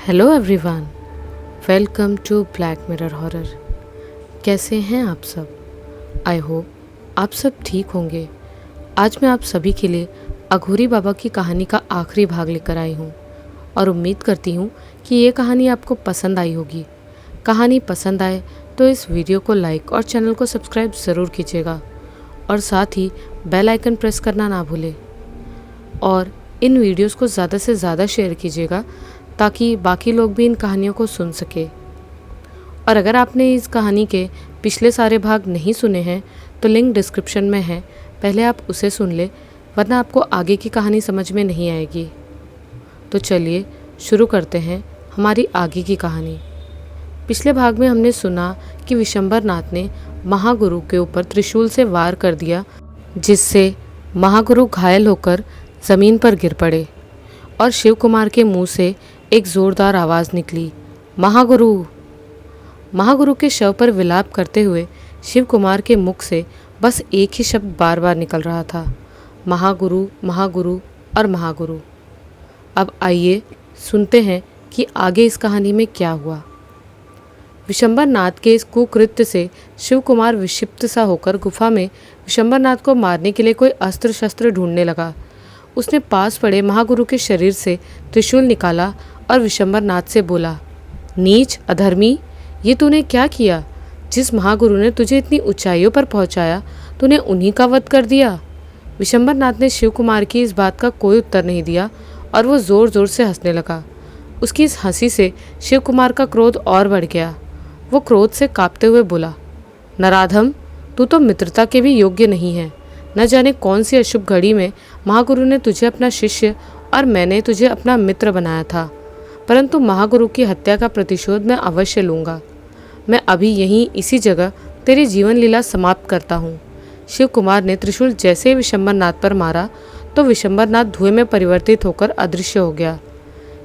Hello everyone, welcome to black mirror horror. कैसे हैं आप सब? आई होप आप सब ठीक होंगे। आज मैं आप सभी के लिए अघोरी बाबा की कहानी का आखिरी भाग लेकर आई हूँ और उम्मीद करती हूँ कि ये कहानी आपको पसंद आई होगी। कहानी पसंद आए तो इस वीडियो को लाइक और चैनल को सब्सक्राइब ज़रूर कीजिएगा और साथ ही बेल आइकन प्रेस करना ना भूलें और इन वीडियोस को ज़्यादा से ज़्यादा शेयर कीजिएगा ताकि बाकी लोग भी इन कहानियों को सुन सके। और अगर आपने इस कहानी के पिछले सारे भाग नहीं सुने हैं तो लिंक डिस्क्रिप्शन में है, पहले आप उसे सुन ले, वरना आपको आगे की कहानी समझ में नहीं आएगी। तो चलिए शुरू करते हैं हमारी आगे की कहानी। पिछले भाग में हमने सुना कि विशंबर नाथ ने महागुरु के ऊपर त्रिशूल से वार कर दिया, जिससे महागुरु घायल होकर ज़मीन पर गिर पड़े और शिव कुमार के मुंह से एक ज़ोरदार आवाज़ निकली, महागुरु। महागुरु के शव पर विलाप करते हुए शिव कुमार के मुख से बस एक ही शब्द बार बार निकल रहा था, महागुरु, महागुरु और महागुरु। अब आइए सुनते हैं कि आगे इस कहानी में क्या हुआ। विशंबर नाथ के इस कुकृत्य से शिव कुमार विक्षिप्त सा होकर गुफा में विशंबर नाथ को मारने के लिए कोई अस्त्र शस्त्र ढूंढने लगा। उसने पास पड़े महागुरु के शरीर से त्रिशूल निकाला और विशंबर नाथ से बोला, नीच अधर्मी, ये तूने क्या किया? जिस महागुरु ने तुझे इतनी ऊंचाइयों पर पहुंचाया, तूने उन्हीं का वध कर दिया। विशंबर नाथ ने शिव कुमार की इस बात का कोई उत्तर नहीं दिया और वो ज़ोर ज़ोर से हंसने लगा। उसकी इस हंसी से शिव कुमार का क्रोध और बढ़ गया। वो क्रोध से कांपते हुए बोला, नराधम, तू तो मित्रता के भी योग्य नहीं है। न जाने कौन सी अशुभ घड़ी में महागुरु ने तुझे अपना शिष्य और मैंने तुझे अपना मित्र बनाया था, परंतु महागुरु की हत्या का प्रतिशोध मैं अवश्य लूँगा। मैं अभी यहीं इसी जगह तेरी जीवन लीला समाप्त करता हूँ। शिव कुमार ने त्रिशूल जैसे ही विशंबर नाथ पर मारा तो विशंबर नाथ धुएं में परिवर्तित होकर अदृश्य हो गया।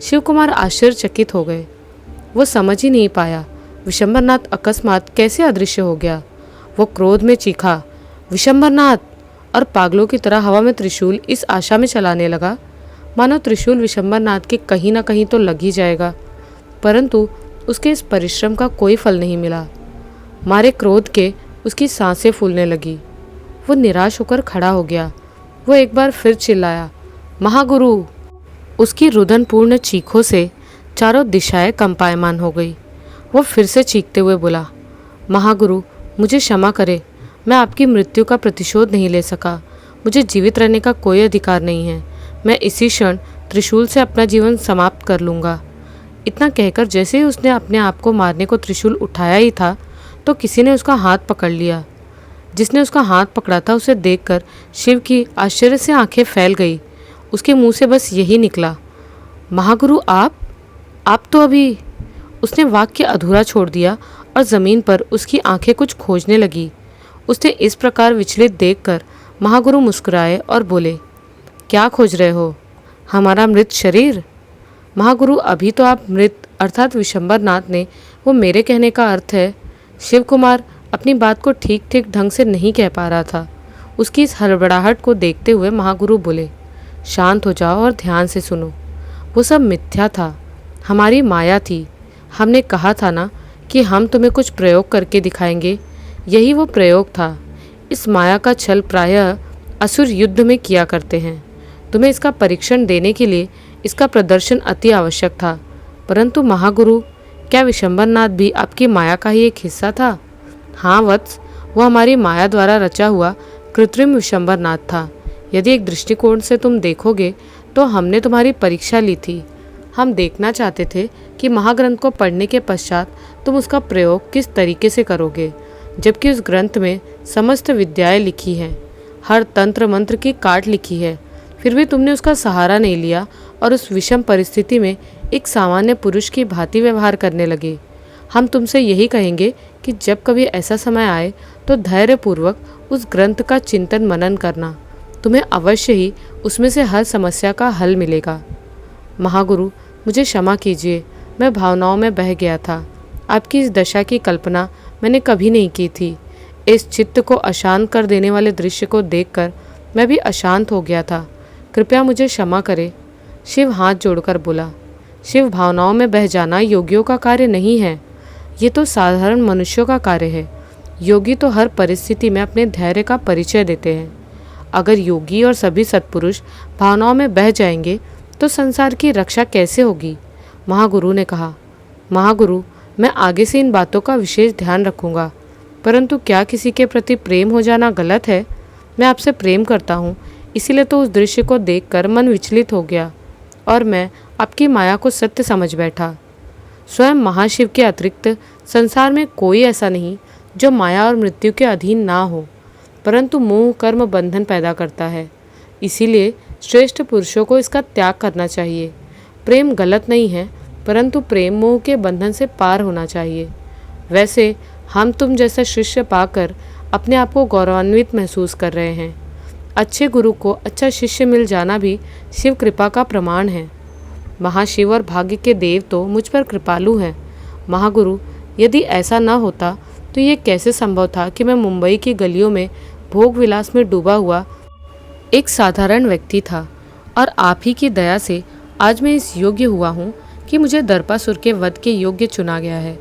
शिव कुमार आश्चर्यचकित हो गए। वो समझ ही नहीं पाया विशंबर नाथ अकस्मात कैसे अदृश्य हो गया। वो क्रोध में चीखा, विशंबर नाथ, और पागलों की तरह हवा में त्रिशूल इस आशा में चलाने लगा मानो त्रिशूल विशंबर नाथ के कहीं ना कहीं तो लग ही जाएगा, परंतु उसके इस परिश्रम का कोई फल नहीं मिला। मारे क्रोध के उसकी सांसें फूलने लगी। वो निराश होकर खड़ा हो गया। वो एक बार फिर चिल्लाया, महागुरु। उसकी रुदनपूर्ण चीखों से चारों दिशाएं कंपायमान हो गई। वो फिर से चीखते हुए बोला, महागुरु, मुझे क्षमा करे, मैं आपकी मृत्यु का प्रतिशोध नहीं ले सका। मुझे जीवित रहने का कोई अधिकार नहीं है। मैं इसी क्षण त्रिशूल से अपना जीवन समाप्त कर लूँगा। इतना कहकर जैसे ही उसने अपने आप को मारने को त्रिशूल उठाया ही था तो किसी ने उसका हाथ पकड़ लिया। जिसने उसका हाथ पकड़ा था उसे देखकर शिव की आश्चर्य से आंखें फैल गई। उसके मुंह से बस यही निकला, महागुरु, आप तो अभी। उसने वाक्य अधूरा छोड़ दिया और ज़मीन पर उसकी आंखें कुछ खोजने लगी। उसने इस प्रकार विचलित देखकर महागुरु मुस्कुराए और बोले, क्या खोज रहे हो? हमारा मृत शरीर? महागुरु, अभी तो आप मृत अर्थात विशंबर नाथ ने, वो मेरे कहने का अर्थ है। शिव कुमार अपनी बात को ठीक ठीक ढंग से नहीं कह पा रहा था। उसकी इस हड़बड़ाहट को देखते हुए महागुरु बोले, शांत हो जाओ और ध्यान से सुनो। वो सब मिथ्या था, हमारी माया थी। हमने कहा था ना कि हम तुम्हें कुछ प्रयोग करके दिखाएंगे। यही वो प्रयोग था। इस माया का छल प्रायः असुर युद्ध में किया करते हैं। तुम्हें इसका परीक्षण देने के लिए इसका प्रदर्शन अति आवश्यक था। परंतु महागुरु, क्या विशंबर नाथ भी आपकी माया का ही एक हिस्सा था? हाँ वत्स, वो हमारी माया द्वारा रचा हुआ कृत्रिम विशंबर नाथ था। यदि एक दृष्टिकोण से तुम देखोगे तो हमने तुम्हारी परीक्षा ली थी। हम देखना चाहते थे कि महाग्रंथ को पढ़ने के पश्चात तुम उसका प्रयोग किस तरीके से करोगे, जबकि उस ग्रंथ में समस्त विद्याएं लिखी हैं, हर तंत्र मंत्र की काट लिखी है। फिर भी तुमने उसका सहारा नहीं लिया और उस विषम परिस्थिति में एक सामान्य पुरुष की भांति व्यवहार करने लगे। हम तुमसे यही कहेंगे कि जब कभी ऐसा समय आए तो धैर्यपूर्वक उस ग्रंथ का चिंतन मनन करना। तुम्हें अवश्य ही उसमें से हर समस्या का हल मिलेगा। महागुरु, मुझे क्षमा कीजिए, मैं भावनाओं में बह गया था। आपकी इस दशा की कल्पना मैंने कभी नहीं की थी। इस चित्त को अशांत कर देने वाले दृश्य को देखकर मैं भी अशांत हो गया था। कृपया मुझे क्षमा करें। शिव हाथ जोड़कर बोला, शिव भावनाओं में बह जाना योगियों का कार्य नहीं है, ये तो साधारण मनुष्यों का कार्य है। योगी तो हर परिस्थिति में अपने धैर्य का परिचय देते हैं। अगर योगी और सभी सत्पुरुष भावनाओं में बह जाएंगे तो संसार की रक्षा कैसे होगी? महागुरु ने कहा। महागुरु, मैं आगे से इन बातों का विशेष ध्यान रखूंगा, परंतु क्या किसी के प्रति प्रेम हो जाना गलत है? मैं आपसे प्रेम करता हूँ, इसीलिए तो उस दृश्य को देखकर मन विचलित हो गया और मैं आपकी माया को सत्य समझ बैठा। स्वयं महाशिव के अतिरिक्त संसार में कोई ऐसा नहीं जो माया और मृत्यु के अधीन ना हो, परंतु मोह कर्म बंधन पैदा करता है। इसीलिए श्रेष्ठ पुरुषों को इसका त्याग करना चाहिए। प्रेम गलत नहीं है, परंतु प्रेम मोह के बंधन से पार होना चाहिए। वैसे हम तुम जैसा शिष्य पाकर अपने आप को गौरवान्वित महसूस कर रहे हैं। अच्छे गुरु को अच्छा शिष्य मिल जाना भी शिव कृपा का प्रमाण है। महाशिव और भाग्य के देव तो मुझ पर कृपालु हैं। महागुरु, यदि ऐसा न होता तो ये कैसे संभव था कि मैं मुंबई की गलियों में भोग विलास में डूबा हुआ एक साधारण व्यक्ति था, और आप ही की दया से आज मैं इस योग्य हुआ हूँ कि मुझे दर्पासुर के वध के योग्य चुना गया है।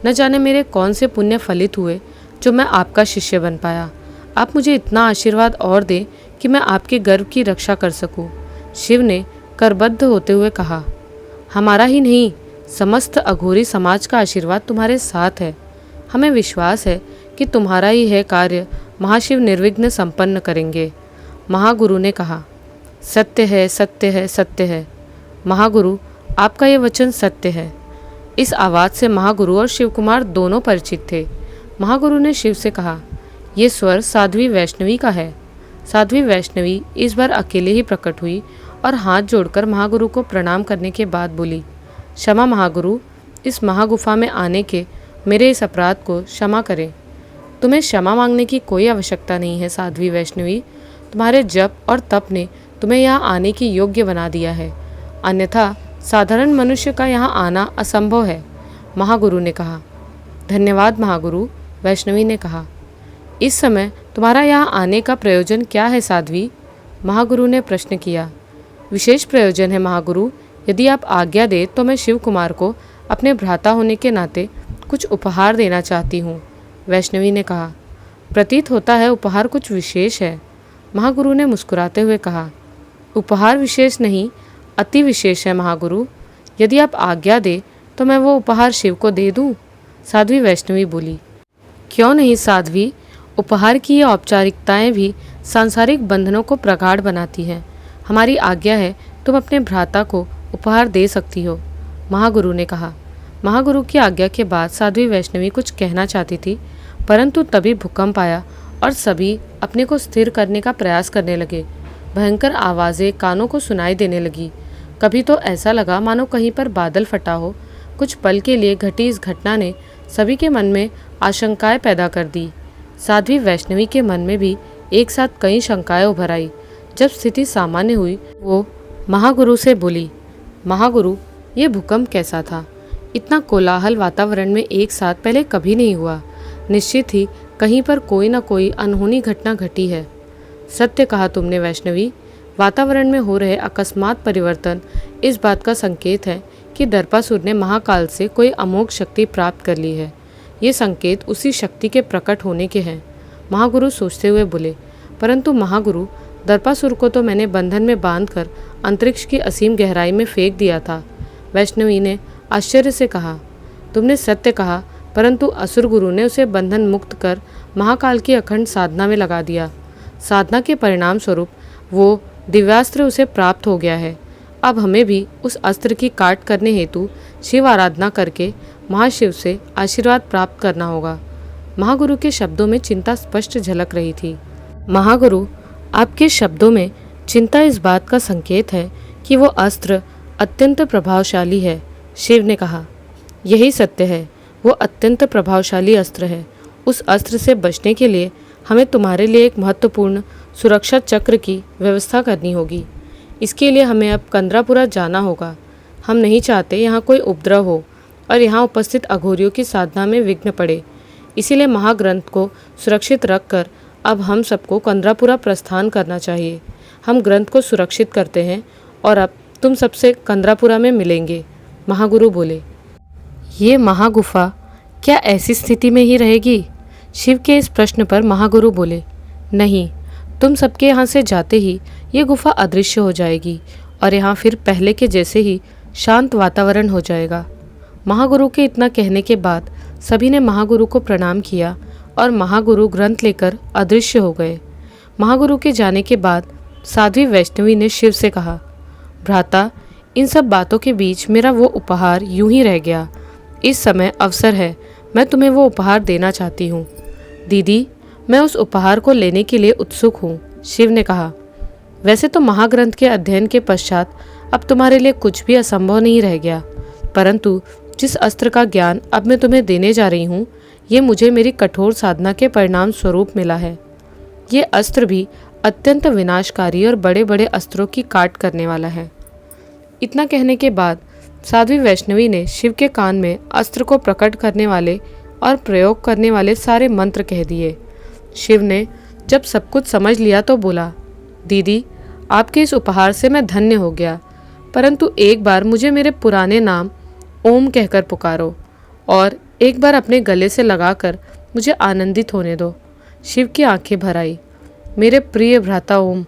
न जाने मेरे कौन से पुण्य फलित हुए जो मैं आपका शिष्य बन पाया। आप मुझे इतना आशीर्वाद और दें कि मैं आपके गर्व की रक्षा कर सकूं। शिव ने करबद्ध होते हुए कहा। हमारा ही नहीं, समस्त अघोरी समाज का आशीर्वाद तुम्हारे साथ है। हमें विश्वास है कि तुम्हारा ही है कार्य महाशिव निर्विघ्न संपन्न करेंगे। महागुरु ने कहा। सत्य है, सत्य है, सत्य है। महागुरु, आपका ये वचन सत्य है। इस आवाज़ से महागुरु और शिव कुमार दोनों परिचित थे। महागुरु ने शिव से कहा, ये स्वर साध्वी वैष्णवी का है। साध्वी वैष्णवी इस बार अकेले ही प्रकट हुई और हाथ जोड़कर महागुरु को प्रणाम करने के बाद बोली, क्षमा महागुरु, इस महागुफा में आने के मेरे इस अपराध को क्षमा करें। तुम्हें क्षमा मांगने की कोई आवश्यकता नहीं है साध्वी वैष्णवी। तुम्हारे जप और तप ने तुम्हें यहाँ आने की योग्य बना दिया है, अन्यथा साधारण मनुष्य का यहाँ आना असंभव है। महागुरु ने कहा। धन्यवाद महागुरु, वैष्णवी ने कहा। इस समय तुम्हारा यहाँ आने का प्रयोजन क्या है साध्वी? महागुरु ने प्रश्न किया। विशेष प्रयोजन है महागुरु। यदि आप आज्ञा दे तो मैं शिव कुमार को अपने भ्राता होने के नाते कुछ उपहार देना चाहती हूँ, वैष्णवी ने कहा। प्रतीत होता है उपहार कुछ विशेष है। महागुरु ने मुस्कुराते हुए कहा। उपहार विशेष नहीं, अति विशेष है महागुरु। यदि आप आज्ञा दे तो मैं वो उपहार शिव को दे दूँ, साध्वी वैष्णवी बोली। क्यों नहीं साध्वी, उपहार की ये औपचारिकताएं भी सांसारिक बंधनों को प्रगाढ़ बनाती हैं। हमारी आज्ञा है, तुम अपने भ्राता को उपहार दे सकती हो, महागुरु ने कहा। महागुरु की आज्ञा के बाद साध्वी वैष्णवी कुछ कहना चाहती थी, परंतु तभी भूकंप आया और सभी अपने को स्थिर करने का प्रयास करने लगे। भयंकर आवाज़ें कानों को सुनाई देने लगी। कभी तो ऐसा लगा मानो कहीं पर बादल फटा हो। कुछ पल के लिए घटी इस घटना ने सभी के मन में आशंकाएं पैदा कर दी। साध्वी वैष्णवी के मन में भी एक साथ कई शंकाएं उभर आई। जब स्थिति सामान्य हुई, वो महागुरु से बोली, महागुरु, ये भूकंप कैसा था? इतना कोलाहल वातावरण में एक साथ पहले कभी नहीं हुआ। निश्चित ही कहीं पर कोई न कोई अनहोनी घटना घटी है। सत्य कहा तुमने वैष्णवी। वातावरण में हो रहे अकस्मात परिवर्तन इस बात का संकेत है कि दर्पासुर ने महाकाल से कोई अमोघ शक्ति प्राप्त कर ली है। ये संकेत उसी शक्ति के प्रकट होने के हैं, महागुरु सोचते हुए बोले। परंतु महागुरु, दर्पासुर को तो मैंने बंधन में बांधकर अंतरिक्ष की असीम गहराई में फेंक दिया था, वैष्णवी ने आश्चर्य से कहा। तुमने सत्य कहा, परंतु असुर गुरु ने उसे बंधन मुक्त कर महाकाल की अखंड साधना में लगा दिया। साधना के परिणाम स्वरूप वो दिव्यास्त्र उसे प्राप्त हो गया है। अब हमें भी उस अस्त्र की काट करने हेतु शिव आराधना करके महाशिव से आशीर्वाद प्राप्त करना होगा। महागुरु के शब्दों में चिंता स्पष्ट झलक रही थी। महागुरु, आपके शब्दों में चिंता इस बात का संकेत है कि वो अस्त्र अत्यंत प्रभावशाली है, शिव ने कहा। यही सत्य है, वो अत्यंत प्रभावशाली अस्त्र है। उस अस्त्र से बचने के लिए हमें तुम्हारे लिए एक महत्वपूर्ण सुरक्षा चक्र की व्यवस्था करनी होगी। इसके लिए हमें अब कंद्रापुरा जाना होगा। हम नहीं चाहते यहाँ कोई उपद्रव हो और यहाँ उपस्थित अघोरियों की साधना में विघ्न पड़े। इसीलिए महाग्रंथ को सुरक्षित रखकर अब हम सबको कंद्रापुरा प्रस्थान करना चाहिए। हम ग्रंथ को सुरक्षित करते हैं और अब तुम सबसे कंद्रापुरा में मिलेंगे। महागुरु बोले, ये महागुफा क्या ऐसी स्थिति में ही रहेगी? शिव के इस प्रश्न पर महागुरु बोले, नहीं, तुम सबके यहाँ से जाते ही ये गुफा अदृश्य हो जाएगी और यहाँ फिर पहले के जैसे ही शांत वातावरण हो जाएगा। महागुरु के इतना कहने के बाद सभी ने महागुरु को प्रणाम किया और महागुरु ग्रंथ लेकर अदृश्य हो गए। महागुरु के जाने के बाद साध्वी वैष्णवी ने शिव से कहा, भ्राता, इन सब बातों के बीच मेरा वो उपहार यूं ही रह गया। इस समय अवसर है, मैं तुम्हें वो उपहार देना चाहती हूँ। दीदी, मैं उस उपहार को लेने के लिए उत्सुक हूँ। शिव ने कहा, वैसे तो महाग्रंथ के अध्ययन के पश्चात अब तुम्हारे लिए कुछ भी असंभव नहीं रह गया, परंतु जिस अस्त्र का ज्ञान अब मैं तुम्हें देने जा रही हूँ, ये मुझे मेरी कठोर साधना के परिणाम स्वरूप मिला है। ये अस्त्र भी अत्यंत विनाशकारी और बड़े बड़े अस्त्रों की काट करने वाला है। इतना कहने के बाद साध्वी वैष्णवी ने शिव के कान में अस्त्र को प्रकट करने वाले और प्रयोग करने वाले सारे मंत्र कह दिए। शिव ने जब सब कुछ समझ लिया तो बोला, दीदी, आपके इस उपहार से मैं धन्य हो गया, परंतु एक बार मुझे मेरे पुराने नाम ओम कहकर पुकारो और एक बार अपने गले से लगाकर मुझे आनंदित होने दो। शिव की आंखें भर आई। मेरे प्रिय भ्राता ओम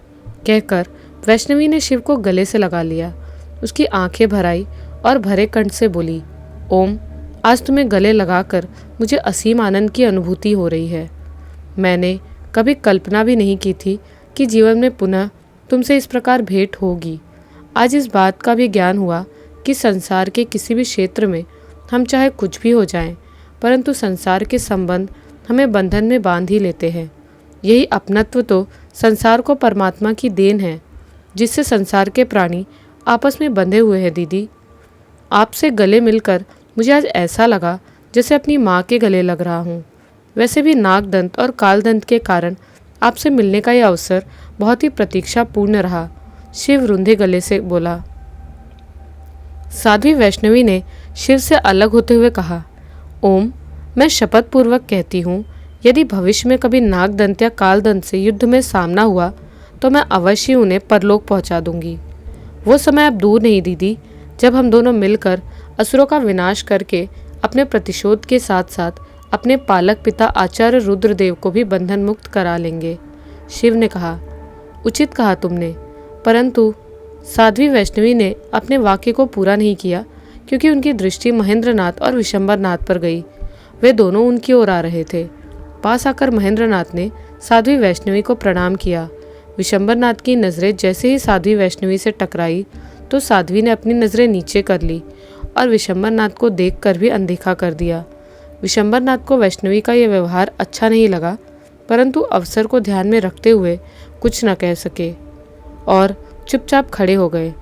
कहकर वैष्णवी ने शिव को गले से लगा लिया। उसकी आंखें भर आई और भरे कंठ से बोली, ओम, आज तुम्हें गले लगाकर मुझे असीम आनंद की अनुभूति हो रही है। मैंने कभी कल्पना भी नहीं की थी कि जीवन में पुनः तुमसे इस प्रकार भेंट होगी। आज इस बात का भी ज्ञान हुआ कि संसार के किसी भी क्षेत्र में हम चाहे कुछ भी हो जाएं, परंतु संसार के संबंध हमें बंधन में बांध ही लेते हैं। यही अपनत्व तो संसार को परमात्मा की देन है, जिससे संसार के प्राणी आपस में बंधे हुए हैं। दीदी, आपसे गले मिलकर मुझे आज ऐसा लगा जैसे अपनी माँ के गले लग रहा हूँ। वैसे भी नागदंत और कालदंत के कारण आपसे मिलने का यह अवसर बहुत ही प्रतीक्षापूर्ण रहा। शिव रुंधे गले से बोला। साध्वी वैष्णवी ने शिव से अलग होते हुए कहा, ओम, मैं शपथ पूर्वक कहती हूँ, यदि भविष्य में कभी नागदंत या कालदंत से युद्ध में सामना हुआ तो मैं अवश्य उन्हें परलोक पहुँचा दूंगी। वो समय अब दूर नहीं दीदी, जब हम दोनों मिलकर असुरों का विनाश करके अपने प्रतिशोध के साथ साथ अपने पालक पिता आचार्य रुद्रदेव को भी बंधन मुक्त करा लेंगे। शिव ने कहा, उचित कहा तुमने, परंतु साध्वी वैष्णवी ने अपने वाक्य को पूरा नहीं किया क्योंकि उनकी दृष्टि महेंद्रनाथ और विशंबरनाथ पर गई। वे दोनों उनकी ओर आ रहे थे। पास आकर महेंद्रनाथ ने साध्वी वैष्णवी को प्रणाम किया। विशंबरनाथ की नज़रें जैसे ही साध्वी वैष्णवी से टकराई तो साध्वी ने अपनी नज़रें नीचे कर ली और विशंबरनाथ को देखकर भी अनदेखा कर दिया। विशंबरनाथ को वैष्णवी का यह व्यवहार अच्छा नहीं लगा, परंतु अवसर को ध्यान में रखते हुए कुछ न कह सके और चुपचाप खड़े हो गए।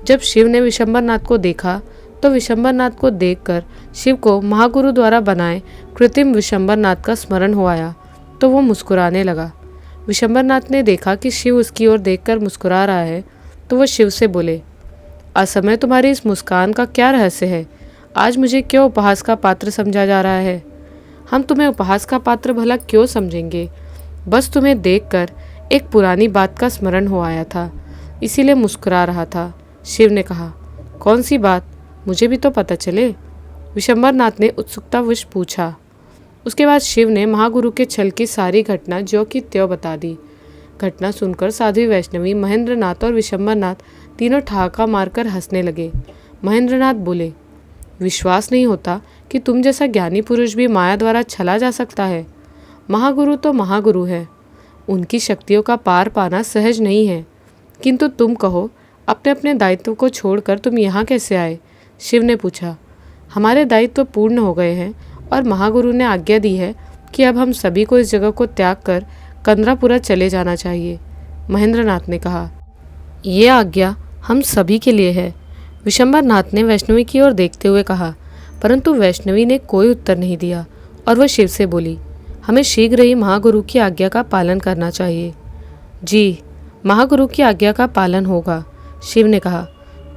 जब शिव ने विशंबरनाथ को देखा तो विशंबरनाथ को देखकर शिव को महागुरु द्वारा बनाए कृत्रिम विशंबरनाथ का स्मरण हो आया तो वो मुस्कुराने लगा। विशंबरनाथ ने देखा कि शिव उसकी ओर देखकर मुस्कुरा रहा है तो वो शिव से बोले, असमय तुम्हारी इस मुस्कान का क्या रहस्य है? आज मुझे क्यों उपहास का पात्र समझा जा रहा है? हम तुम्हें उपहास का पात्र भला क्यों समझेंगे? बस तुम्हें देखकर एक पुरानी बात का स्मरण हो आया था, इसीलिए मुस्कुरा रहा था। शिव ने कहा, कौन सी बात? मुझे भी तो पता चले। विशंबरनाथ ने उत्सुकतावश पूछा। उसके बाद शिव ने महागुरु के छल की सारी घटना ज्यों की त्यों बता दी। घटना सुनकर साध्वी वैष्णवी, महेंद्रनाथ और विशंबरनाथ तीनों ठहाका मारकर हंसने लगे। महेंद्रनाथ बोले, विश्वास नहीं होता कि तुम जैसा ज्ञानी पुरुष भी माया द्वारा छला जा सकता है। महागुरु तो महागुरु है, उनकी शक्तियों का पार पाना सहज नहीं है। किंतु तुम कहो, अपने अपने दायित्व को छोड़कर तुम यहाँ कैसे आए? शिव ने पूछा। हमारे दायित्व पूर्ण हो गए हैं और महागुरु ने आज्ञा दी है कि अब हम सभी को इस जगह को त्याग कर कंदरापुरा चले जाना चाहिए। महेंद्रनाथ ने कहा, ये आज्ञा हम सभी के लिए है। विशंबरनाथ ने वैष्णवी की ओर देखते हुए कहा, परंतु वैष्णवी ने कोई उत्तर नहीं दिया और वह शिव से बोली, हमें शीघ्र ही महागुरु की आज्ञा का पालन करना चाहिए। जी, महागुरु की आज्ञा का पालन होगा, शिव ने कहा।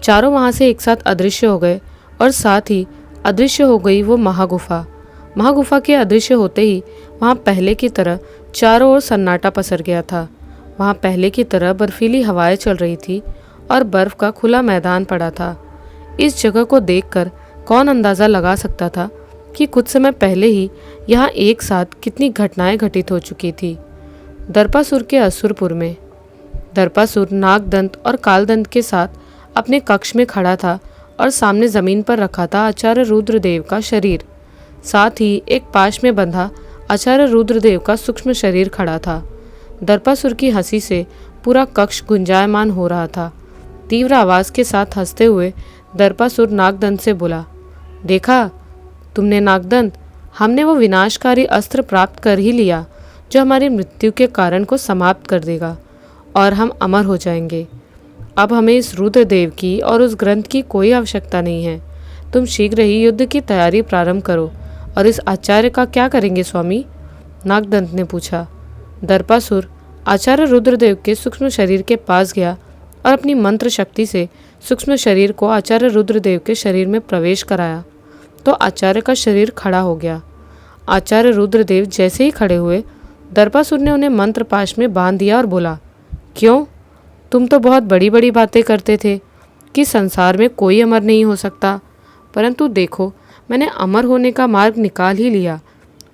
चारों वहाँ से एक साथ अदृश्य हो गए और साथ ही अदृश्य हो गई वो महागुफा। महागुफा के अदृश्य होते ही वहाँ पहले की तरह चारों ओर सन्नाटा पसर गया था। वहाँ पहले की तरह बर्फीली हवाएं चल रही थी और बर्फ का खुला मैदान पड़ा था। इस जगह को देखकर कौन अंदाज़ा लगा सकता था कि कुछ समय पहले ही यहाँ एक साथ कितनी घटनाएं घटित हो चुकी थी। दर्पासुर के असुरपुर में दर्पासुर नागदंत और कालदंत के साथ अपने कक्ष में खड़ा था और सामने जमीन पर रखा था आचार्य रुद्रदेव का शरीर। साथ ही एक पाश में बंधा आचार्य रुद्रदेव का सूक्ष्म शरीर खड़ा था। दर्पासुर की हंसी से पूरा कक्ष गुंजायमान हो रहा था। तीव्र आवाज के साथ हंसते हुए दर्पासुर नागदंत से बोला, देखा तुमने नागदंत, हमने वो विनाशकारी अस्त्र प्राप्त कर ही लिया जो हमारी मृत्यु के कारण को समाप्त कर देगा और हम अमर हो जाएंगे। अब हमें इस रुद्रदेव की और उस ग्रंथ की कोई आवश्यकता नहीं है। तुम शीघ्र ही युद्ध की तैयारी प्रारंभ करो। और इस आचार्य का क्या करेंगे स्वामी? नागदंत ने पूछा। दर्पासुर आचार्य रुद्रदेव के सूक्ष्म शरीर के पास गया और अपनी मंत्र शक्ति से सूक्ष्म शरीर को आचार्य रुद्रदेव के शरीर में प्रवेश कराया तो आचार्य का शरीर खड़ा हो गया। आचार्य रुद्रदेव जैसे ही खड़े हुए, दर्पासुर ने उन्हें मंत्र पाश में बांध दिया और बोला, क्यों? तुम तो बहुत बड़ी बड़ी बातें करते थे कि संसार में कोई अमर नहीं हो सकता, परंतु देखो मैंने अमर होने का मार्ग निकाल ही लिया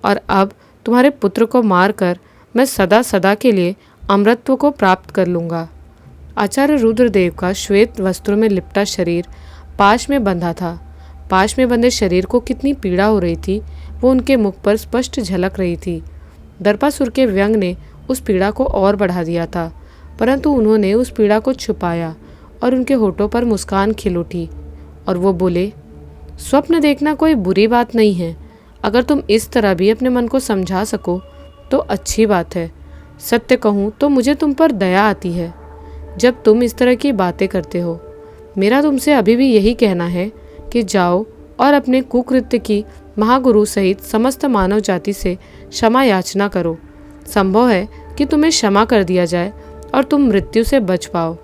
और अब तुम्हारे पुत्र को मारकर मैं सदा सदा के लिए अमरत्व को प्राप्त कर लूँगा। आचार्य रुद्रदेव का श्वेत वस्त्रों में लिपटा शरीर पाश में बंधा था। पाश में बंधे शरीर को कितनी पीड़ा हो रही थी वो उनके मुख पर स्पष्ट झलक रही थी। दर्पासुर के व्यंग ने उस पीड़ा को और बढ़ा दिया था, परंतु उन्होंने उस पीड़ा को छुपाया और उनके होठों पर मुस्कान खिल उठी और वो बोले, स्वप्न देखना कोई बुरी बात नहीं है। अगर तुम इस तरह भी अपने मन को समझा सको तो अच्छी बात है। सत्य कहूँ तो मुझे तुम पर दया आती है जब तुम इस तरह की बातें करते हो। मेरा तुमसे अभी भी यही कहना है कि जाओ और अपने कुकृत्य की महागुरु सहित समस्त मानव जाति से क्षमा याचना करो। संभव है कि तुम्हें क्षमा कर दिया जाए और तुम मृत्यु से बच पाओ।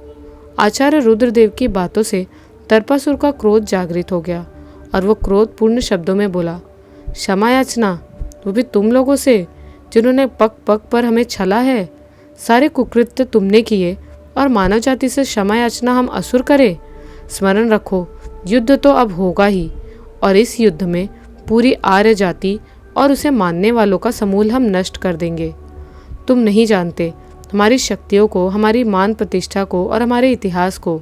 आचार्य रुद्रदेव की बातों से दर्पासुर का क्रोध जागृत हो गया और वो क्रोधपूर्ण शब्दों में बोला, क्षमा याचना? वो भी तुम लोगों से जिन्होंने पग पग पर हमें छला है। सारे कुकृत्य तुमने किए और मानव जाति से क्षमा याचना हम असुर करें? स्मरण रखो, युद्ध तो अब होगा ही और इस युद्ध में पूरी आर्य जाति और उसे मानने वालों का समूल हम नष्ट कर देंगे। तुम नहीं जानते हमारी शक्तियों को, हमारी मान प्रतिष्ठा को और हमारे इतिहास को।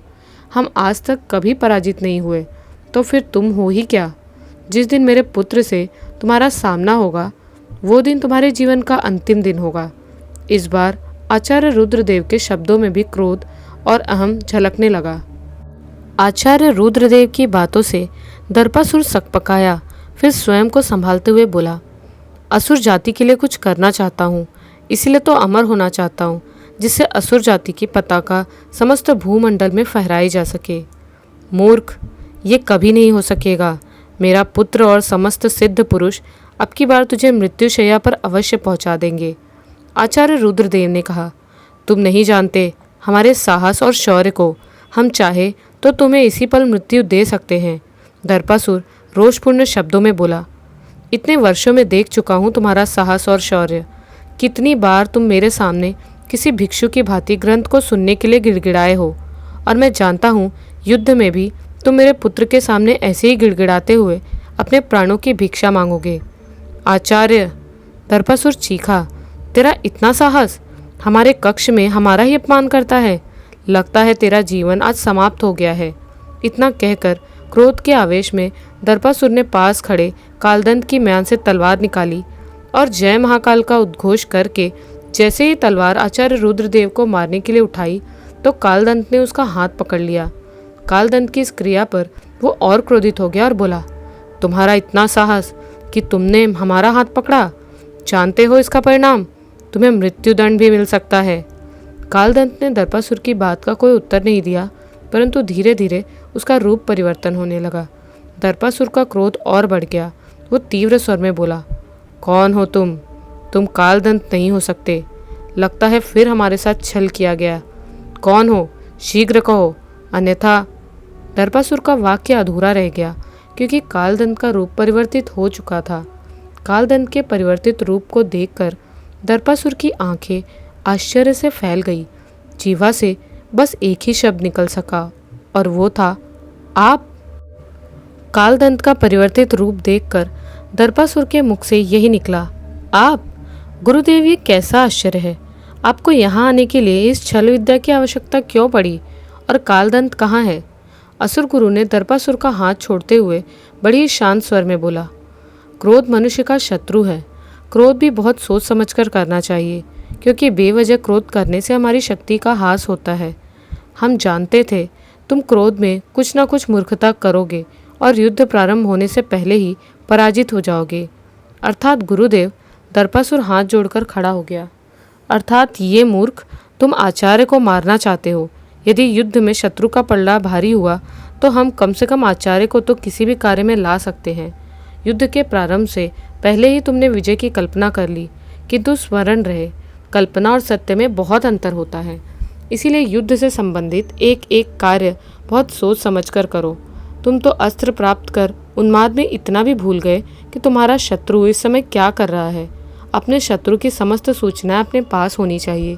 हम आज तक कभी पराजित नहीं हुए, तो फिर तुम हो ही क्या? जिस दिन मेरे पुत्र से तुम्हारा सामना होगा वो दिन तुम्हारे जीवन का अंतिम दिन होगा। इस बार आचार्य रुद्रदेव के शब्दों में भी क्रोध और अहम झलकने लगा। आचार्य रुद्रदेव की बातों से दर्पासुर सकपकाया, फिर स्वयं को संभालते हुए बोला, असुर जाति के लिए कुछ करना चाहता हूँ, इसीलिए तो अमर होना चाहता हूँ, जिससे असुर जाति की पताका समस्त भूमंडल में फहराई जा सके। मूर्ख, ये कभी नहीं हो सकेगा। मेरा पुत्र और समस्त सिद्ध पुरुष अब की बार तुझे मृत्युशैया पर अवश्य पहुँचा देंगे। आचार्य रुद्रदेव ने कहा, तुम नहीं जानते हमारे साहस और शौर्य को। हम चाहे तो तुम्हें इसी पल मृत्यु दे सकते हैं। दर्पासुर रोषपूर्ण शब्दों में बोला, इतने वर्षों में देख चुका हूँ तुम्हारा साहस और शौर्य। कितनी बार तुम मेरे सामने किसी भिक्षु की भांति ग्रंथ को सुनने के लिए गिड़गिड़ाए हो, और मैं जानता हूँ युद्ध में भी तुम मेरे पुत्र के सामने ऐसे ही गिड़गिड़ाते हुए अपने प्राणों की भिक्षा मांगोगे। आचार्य, दर्पासुर चीखा, तेरा इतना साहस? हमारे कक्ष में हमारा ही अपमान करता है। लगता है तेरा जीवन आज समाप्त हो गया है। इतना कहकर क्रोध के आवेश में दर्पासुर ने पास खड़े कालदंत की म्यान से तलवार निकाली और जय महाकाल का उद्घोष करके जैसे ही तलवार आचार्य रुद्रदेव को मारने के लिए उठाई तो कालदंत ने उसका हाथ पकड़ लिया। कालदंत की इस क्रिया पर वो और क्रोधित हो गया और बोला, तुम्हारा इतना साहस कि तुमने हमारा हाथ पकड़ा? जानते हो इसका परिणाम? तुम्हें मृत्युदंड भी मिल सकता है। कालदंत ने दर्पासुर की बात का कोई उत्तर नहीं दिया, परंतु धीरे धीरे उसका रूप परिवर्तन होने लगा। दर्पासुर का क्रोध और बढ़ गया। वो तीव्र स्वर में बोला, कौन हो तुम? तुम कालदंत नहीं हो सकते। लगता है फिर हमारे साथ छल किया गया। कौन हो? शीघ्र कहो, अन्यथा। दर्पासुर का वाक्य अधूरा रह गया क्योंकि कालदंत का रूप परिवर्तित हो चुका था। कालदंत के परिवर्तित रूप को देखकर दर्पासुर की आंखें आश्चर्य से फैल गई। जीवा से बस एक ही शब्द निकल सका और वो था, आप। कालदंत का परिवर्तित रूप देखकर दर्पासुर के मुख से यही निकला, आप? गुरुदेव, ये कैसा आश्चर्य है। आपको यहाँ आने के लिए इस छल विद्या की आवश्यकता क्यों पड़ी? और कालदंत कहाँ है? असुर गुरु ने दर्पासुर का हाथ छोड़ते हुए बड़ी ही शांत स्वर में बोला, क्रोध मनुष्य का शत्रु है। क्रोध भी बहुत सोच समझकर करना चाहिए, क्योंकि बेवजह क्रोध करने से हमारी शक्ति का ह्रास होता है। हम जानते थे तुम क्रोध में कुछ ना कुछ मूर्खता करोगे और युद्ध प्रारंभ होने से पहले ही पराजित हो जाओगे। अर्थात गुरुदेव, दर्पासुर हाथ जोड़कर खड़ा हो गया। अर्थात ये मूर्ख, तुम आचार्य को मारना चाहते हो। यदि युद्ध में शत्रु का पलड़ा भारी हुआ तो हम कम से कम आचार्य को तो किसी भी कार्य में ला सकते हैं। युद्ध के प्रारंभ से पहले ही तुमने विजय की कल्पना कर ली, किंतु स्मरण रहे, कल्पना और सत्य में बहुत अंतर होता है। इसीलिए युद्ध से संबंधित एक एक कार्य बहुत सोच समझकर करो। तुम तो अस्त्र प्राप्त कर उन्माद में इतना भी भूल गए कि तुम्हारा शत्रु इस समय क्या कर रहा है। अपने शत्रु की समस्त सूचनाएं अपने पास होनी चाहिए।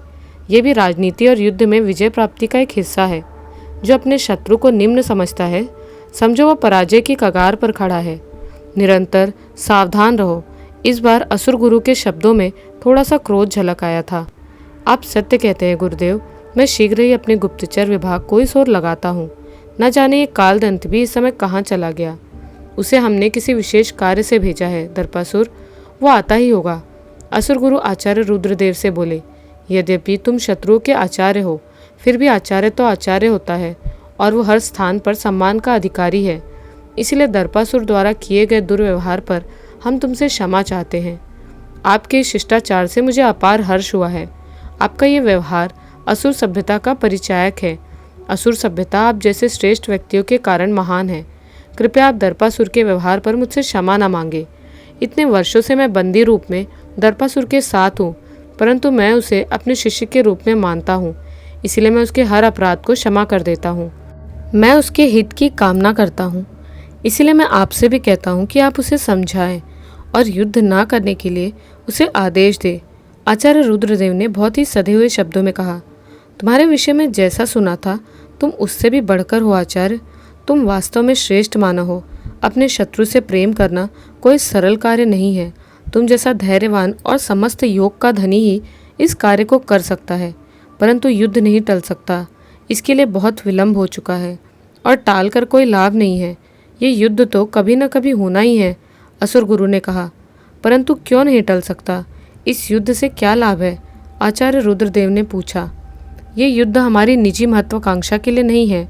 ये भी राजनीति और युद्ध में विजय प्राप्ति का एक हिस्सा है। जो अपने शत्रु को निम्न समझता है, समझो वो पराजय की कगार पर खड़ा है। निरंतर सावधान रहो। इस बार असुर गुरु के शब्दों में थोड़ा सा क्रोध झलक आया था। आप सत्य कहते हैं गुरुदेव, मैं शीघ्र ही अपने गुप्तचर विभाग को इस ओर लगाता हूँ। न जाने ये कालदंत भी इस समय कहाँ चला गया। उसे हमने किसी विशेष कार्य से भेजा है दर्पासुर, वो आता ही होगा। असुर गुरु आचार्य रुद्रदेव से बोले, यद्यपि तुम शत्रुओं के आचार्य हो, फिर भी आचार्य तो आचार्य होता है और वो हर स्थान पर सम्मान का अधिकारी है। इसलिए दर्पासुर द्वारा किए गए दुर्व्यवहार पर हम तुमसे क्षमा चाहते हैं। आपके शिष्टाचार से मुझे अपार हर्ष हुआ है। आपका ये व्यवहार असुर सभ्यता का परिचायक है। असुर सभ्यता आप जैसे श्रेष्ठ व्यक्तियों के कारण महान है। कृपया आप दर्पासुर के व्यवहार पर मुझसे क्षमा न मांगे। इतने वर्षों से मैं बंदी रूप में दर्पासुर के साथ हूँ, परंतु मैं उसे अपने शिष्य के रूप में मानता हूँ। इसलिए मैं उसके हर अपराध को क्षमा कर देता हूँ। मैं उसके हित की कामना करता हूँ। इसलिए मैं आपसे भी कहता हूँ कि आप उसे समझाएं और युद्ध ना करने के लिए उसे आदेश दें। आचार्य रुद्रदेव ने बहुत ही सधे हुए शब्दों में कहा, तुम्हारे विषय में जैसा सुना था तुम उससे भी बढ़कर हो आचार्य। तुम वास्तव में श्रेष्ठ मानव हो। अपने शत्रु से प्रेम करना कोई सरल कार्य नहीं है। तुम जैसा धैर्यवान और समस्त योग का धनी ही इस कार्य को कर सकता है, परंतु युद्ध नहीं टल सकता। इसके लिए बहुत विलंब हो चुका है और टाल कर कोई लाभ नहीं है। ये युद्ध तो कभी न कभी होना ही है। असुर गुरु ने कहा, परंतु क्यों नहीं टल सकता? इस युद्ध से क्या लाभ है? आचार्य रुद्रदेव ने पूछा। ये युद्ध हमारी निजी महत्वाकांक्षा के लिए नहीं है।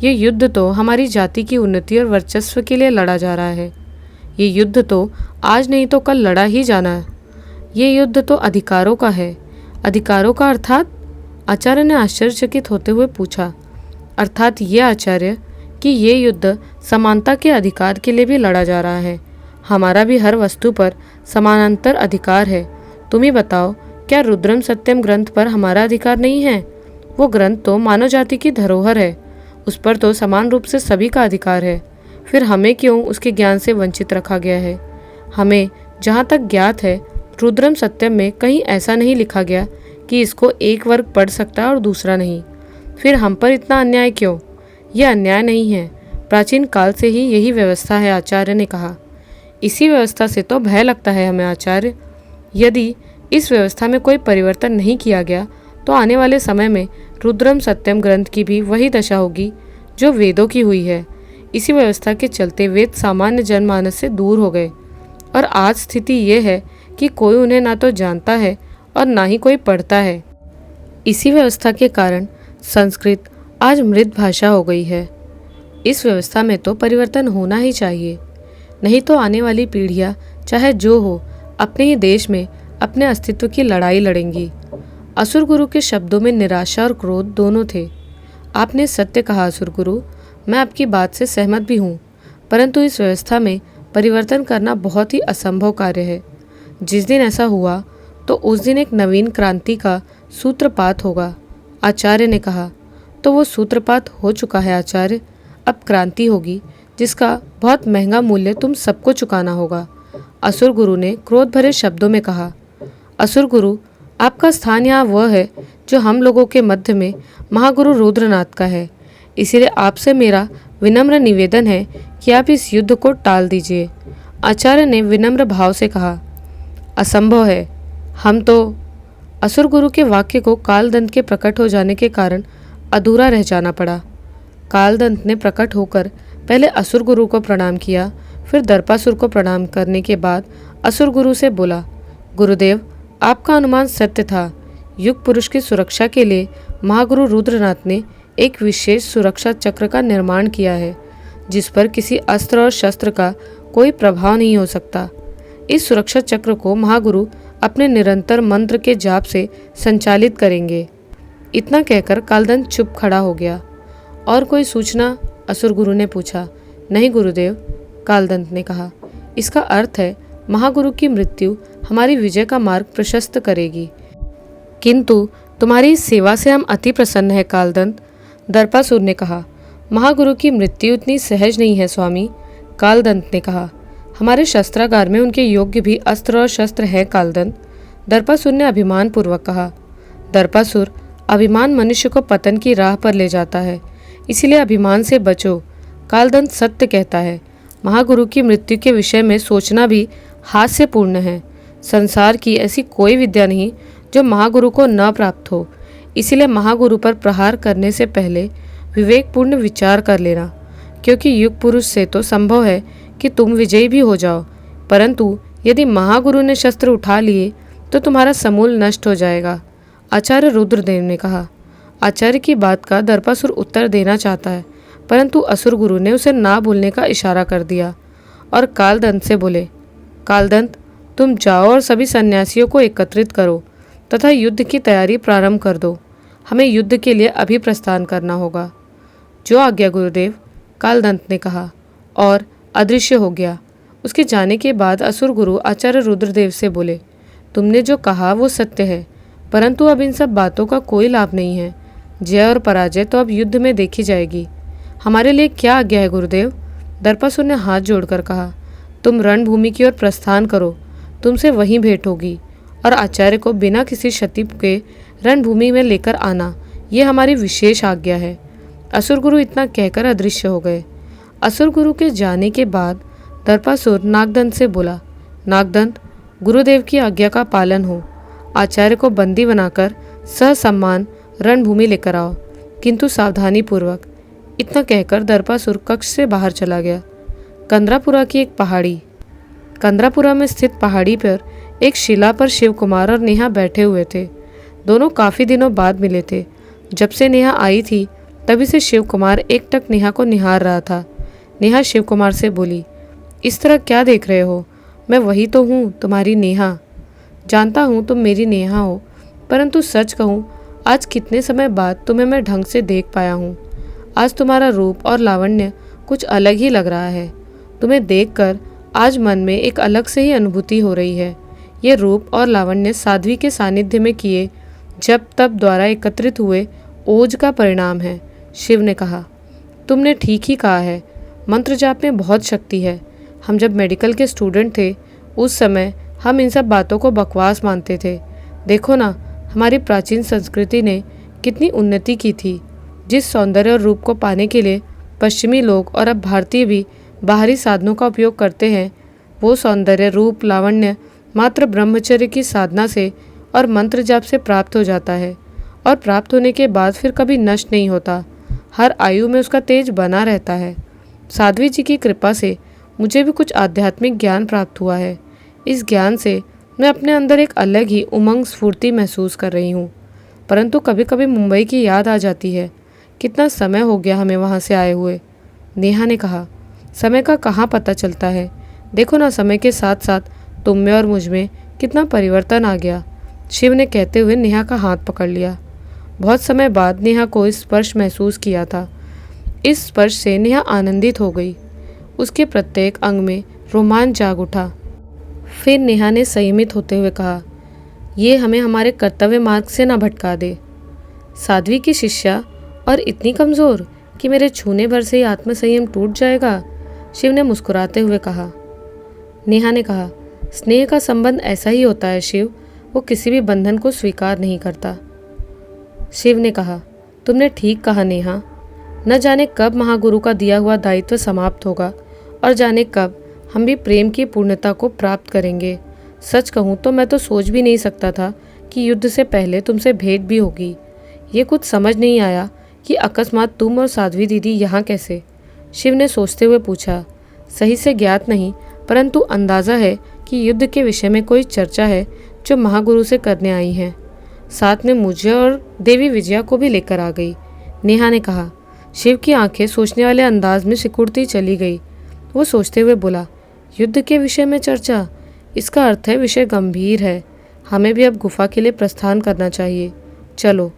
ये युद्ध तो हमारी जाति की उन्नति और वर्चस्व के लिए लड़ा जा रहा है। ये युद्ध तो आज नहीं तो कल लड़ा ही जाना है। ये युद्ध तो अधिकारों का है। अधिकारों का अर्थात? आचार्य ने आश्चर्यचकित होते हुए पूछा। अर्थात ये आचार्य कि ये युद्ध समानता के अधिकार के लिए भी लड़ा जा रहा है। हमारा भी हर वस्तु पर समानांतर अधिकार है। तुम ही बताओ, क्या रुद्रम सत्यम ग्रंथ पर हमारा अधिकार नहीं है? वो ग्रंथ तो मानव जाति की धरोहर है। उस पर तो समान रूप से सभी का अधिकार है। फिर हमें क्यों उसके ज्ञान से वंचित रखा गया है? हमें जहाँ तक ज्ञात है, रुद्रम सत्यम में कहीं ऐसा नहीं लिखा गया कि इसको एक वर्ग पढ़ सकता और दूसरा नहीं। फिर हम पर इतना अन्याय क्यों? यह अन्याय नहीं है। प्राचीन काल से ही यही व्यवस्था है, आचार्य ने कहा। इसी व्यवस्था से तो भय लगता है हमें आचार्य। यदि इस व्यवस्था में कोई परिवर्तन नहीं किया गया तो आने वाले समय में रुद्रम सत्यम ग्रंथ की भी वही दशा होगी जो वेदों की हुई है। इसी व्यवस्था के चलते वेद सामान्य जनमानस से दूर हो गए और आज स्थिति ये है कि कोई उन्हें ना तो जानता है और ना ही कोई पढ़ता है। इसी व्यवस्था के कारण संस्कृत आज मृत भाषा हो गई है। इस व्यवस्था में तो परिवर्तन होना ही चाहिए, नहीं तो आने वाली पीढ़ियां चाहे जो हो अपने ही देश में अपने अस्तित्व की लड़ाई लड़ेंगी। असुर गुरु के शब्दों में निराशा और क्रोध दोनों थे। आपने सत्य कहा असुर गुरु, मैं आपकी बात से सहमत भी हूँ, परंतु इस व्यवस्था में परिवर्तन करना बहुत ही असंभव कार्य है। जिस दिन ऐसा हुआ तो उस दिन एक नवीन क्रांति का सूत्रपात होगा, आचार्य ने कहा। तो वो सूत्रपात हो चुका है आचार्य। अब क्रांति होगी जिसका बहुत महंगा मूल्य तुम सबको चुकाना होगा, असुर गुरु ने क्रोध भरे शब्दों में कहा। असुर गुरु, आपका स्थान यहाँ वह है जो हम लोगों के मध्य में महागुरु रुद्रनाथ का है। इसीलिए आपसे मेरा विनम्र निवेदन है कि आप इस युद्ध को टाल दीजिए। आचार्य ने विनम्र भाव से कहा, असंभव है, हम तो। असुर गुरु के वाक्य को कालदंत के प्रकट हो जाने के कारण अधूरा रह जाना पड़ा। कालदंत ने प्रकट होकर पहले असुर गुरु को प्रणाम किया, फिर दर्पासुर को प्रणाम करने के बाद असुर गुरु से बोला, गुरुदेव, आपका अनुमान सत्य था। युग पुरुष की सुरक्षा के लिए महागुरु रुद्रनाथ ने एक विशेष सुरक्षा चक्र का निर्माण किया है, जिस पर किसी अस्त्र और शस्त्र का कोई प्रभाव नहीं हो सकता। इस सुरक्षा चक्र को महागुरु अपने निरंतर मंत्र के जाप से संचालित करेंगे। इतना कहकर कालदंत चुप खड़ा हो गया। और कोई सूचना? असुर गुरु ने पूछा। नहीं गुरुदेव, कालदंत ने कहा। इसका अर्थ है महागुरु की मृत्यु हमारी विजय का मार्ग प्रशस्त करेगी। किंतु तुम्हारी इस सेवा से हम अति प्रसन्न हैं कालदंत, दर्पासुर ने कहा। महागुरु की मृत्यु इतनी सहज नहीं है स्वामी, कालदंत ने कहा। हमारे शस्त्रागार में उनके योग्य भी अस्त्र और शस्त्र हैं कालदंत, दर्पासुर ने अभिमान पूर्वक कहा। दर्पासुर, अभिमान मनुष्य को पतन की राह पर ले जाता है, इसीलिए अभिमान से बचो। कालदंत सत्य कहता है, महागुरु की मृत्यु के विषय में सोचना भी हास्यपूर्ण है। संसार की ऐसी कोई विद्या नहीं जो महागुरु को न प्राप्त हो, इसीलिए महागुरु पर प्रहार करने से पहले विवेकपूर्ण विचार कर लेना, क्योंकि युग पुरुष से तो संभव है कि तुम विजयी भी हो जाओ, परंतु यदि महागुरु ने शस्त्र उठा लिए तो तुम्हारा समूल नष्ट हो जाएगा, आचार्य रुद्रदेव ने कहा। आचार्य की बात का दर्पासुर उत्तर देना चाहता है, परंतु असुर गुरु ने उसे ना बोलने का इशारा कर दिया और कालदंत से बोले, कालदंत, तुम जाओ और सभी सन्यासियों को एकत्रित करो तथा युद्ध की तैयारी प्रारंभ कर दो। हमें युद्ध के लिए अभी प्रस्थान करना होगा। जो आज्ञा गुरुदेव, कालदंत ने कहा और अदृश्य हो गया। उसके जाने के बाद असुर गुरु आचार्य रुद्रदेव से बोले, तुमने जो कहा वो सत्य है, परंतु अब इन सब बातों का कोई लाभ नहीं है। जय और पराजय तो अब युद्ध में देखी जाएगी। हमारे लिए क्या आज्ञा है गुरुदेव? दर्पासुर ने हाथ जोड़कर कहा, तुम रणभूमि की ओर प्रस्थान करो, तुमसे वहीं भेंट होगी, और आचार्य को बिना किसी क्षति के रणभूमि में लेकर आना, ये हमारी विशेष आज्ञा है। असुर गुरु इतना कहकर अदृश्य हो गए। असुर गुरु के जाने के बाद दर्पासुर नागदंत से बोला, नागदंत, गुरुदेव की आज्ञा का पालन हो। आचार्य को बंदी बनाकर ससम्मान रणभूमि लेकर आओ, किंतु सावधानी पूर्वक। इतना कहकर दर्पासुर कक्ष से बाहर चला गया। कंदरापुरा की एक पहाड़ी। कंदरापुरा में स्थित पहाड़ी पर एक शिला पर शिव कुमार और नेहा बैठे हुए थे। दोनों काफी दिनों बाद मिले थे। जब से नेहा आई थी तभी से शिव कुमार एकटक नेहा को निहार रहा था। नेहा शिव कुमार से बोली, इस तरह क्या देख रहे हो? मैं वही तो हूँ, तुम्हारी नेहा। जानता हूँ तुम मेरी नेहा हो, परंतु सच कहूँ आज कितने समय बाद तुम्हें मैं ढंग से देख पाया हूँ। आज तुम्हारा रूप और लावण्य कुछ अलग ही लग रहा है। तुम्हें देखकर आज मन में एक अलग से ही अनुभूति हो रही है। ये रूप और लावण्य साध्वी के सानिध्य में किए जब तब द्वारा एकत्रित हुए ओज का परिणाम है, शिव ने कहा। तुमने ठीक ही कहा है, मंत्र जाप में बहुत शक्ति है। हम जब मेडिकल के स्टूडेंट थे उस समय हम इन सब बातों को बकवास मानते थे। देखो ना, हमारी प्राचीन संस्कृति ने कितनी उन्नति की थी। जिस सौंदर्य और रूप को पाने के लिए पश्चिमी लोग और अब भारतीय भी बाहरी साधनों का उपयोग करते हैं, वो सौंदर्य, रूप, लावण्य मात्र ब्रह्मचर्य की साधना से और मंत्र जाप से प्राप्त हो जाता है, और प्राप्त होने के बाद फिर कभी नष्ट नहीं होता। हर आयु में उसका तेज बना रहता है। साध्वी जी की कृपा से मुझे भी कुछ आध्यात्मिक ज्ञान प्राप्त हुआ है। इस ज्ञान से मैं अपने अंदर एक अलग ही उमंग स्फूर्ति महसूस कर रही हूँ। परंतु कभी कभी मुंबई की याद आ जाती है। कितना समय हो गया हमें वहाँ से आए हुए, नेहा ने कहा। समय का कहाँ पता चलता है। देखो ना, समय के साथ साथ तुम में और मुझ में कितना परिवर्तन आ गया, शिव ने कहते हुए नेहा का हाथ पकड़ लिया। बहुत समय बाद नेहा को स्पर्श महसूस किया था। इस स्पर्श से नेहा आनंदित हो गई। उसके प्रत्येक अंग में रोमांच जाग उठा। फिर नेहा ने संयमित होते हुए कहा, ये हमें हमारे कर्तव्य मार्ग से न भटका दे। साध्वी की शिष्या और इतनी कमज़ोर कि मेरे छूने भर से ही आत्मसंयम टूट जाएगा, शिव ने मुस्कुराते हुए कहा। नेहा ने कहा, स्नेह का संबंध ऐसा ही होता है शिव, वो किसी भी बंधन को स्वीकार नहीं करता। शिव ने कहा, तुमने ठीक कहा नेहा। न जाने कब महागुरु का दिया हुआ दायित्व समाप्त होगा और जाने कब हम भी प्रेम की पूर्णता को प्राप्त करेंगे। सच कहूँ तो मैं तो सोच भी नहीं सकता था कि युद्ध से पहले तुमसे भेंट भी होगी। ये कुछ समझ नहीं आया कि अकस्मात तुम और साध्वी दीदी यहाँ कैसे। शिव ने सोचते हुए पूछा। सही से ज्ञात नहीं, परंतु अंदाज़ा है कि युद्ध के विषय में कोई चर्चा है जो महागुरु से करने आई हैं। साथ में मुझे और देवी विजया को भी लेकर आ गई, नेहा ने कहा। शिव की आंखें सोचने वाले अंदाज में सिकुड़ती चली गई। वो सोचते हुए बोला, युद्ध के विषय में चर्चा, इसका अर्थ है विषय गंभीर है। हमें भी अब गुफा के लिए प्रस्थान करना चाहिए। चलो।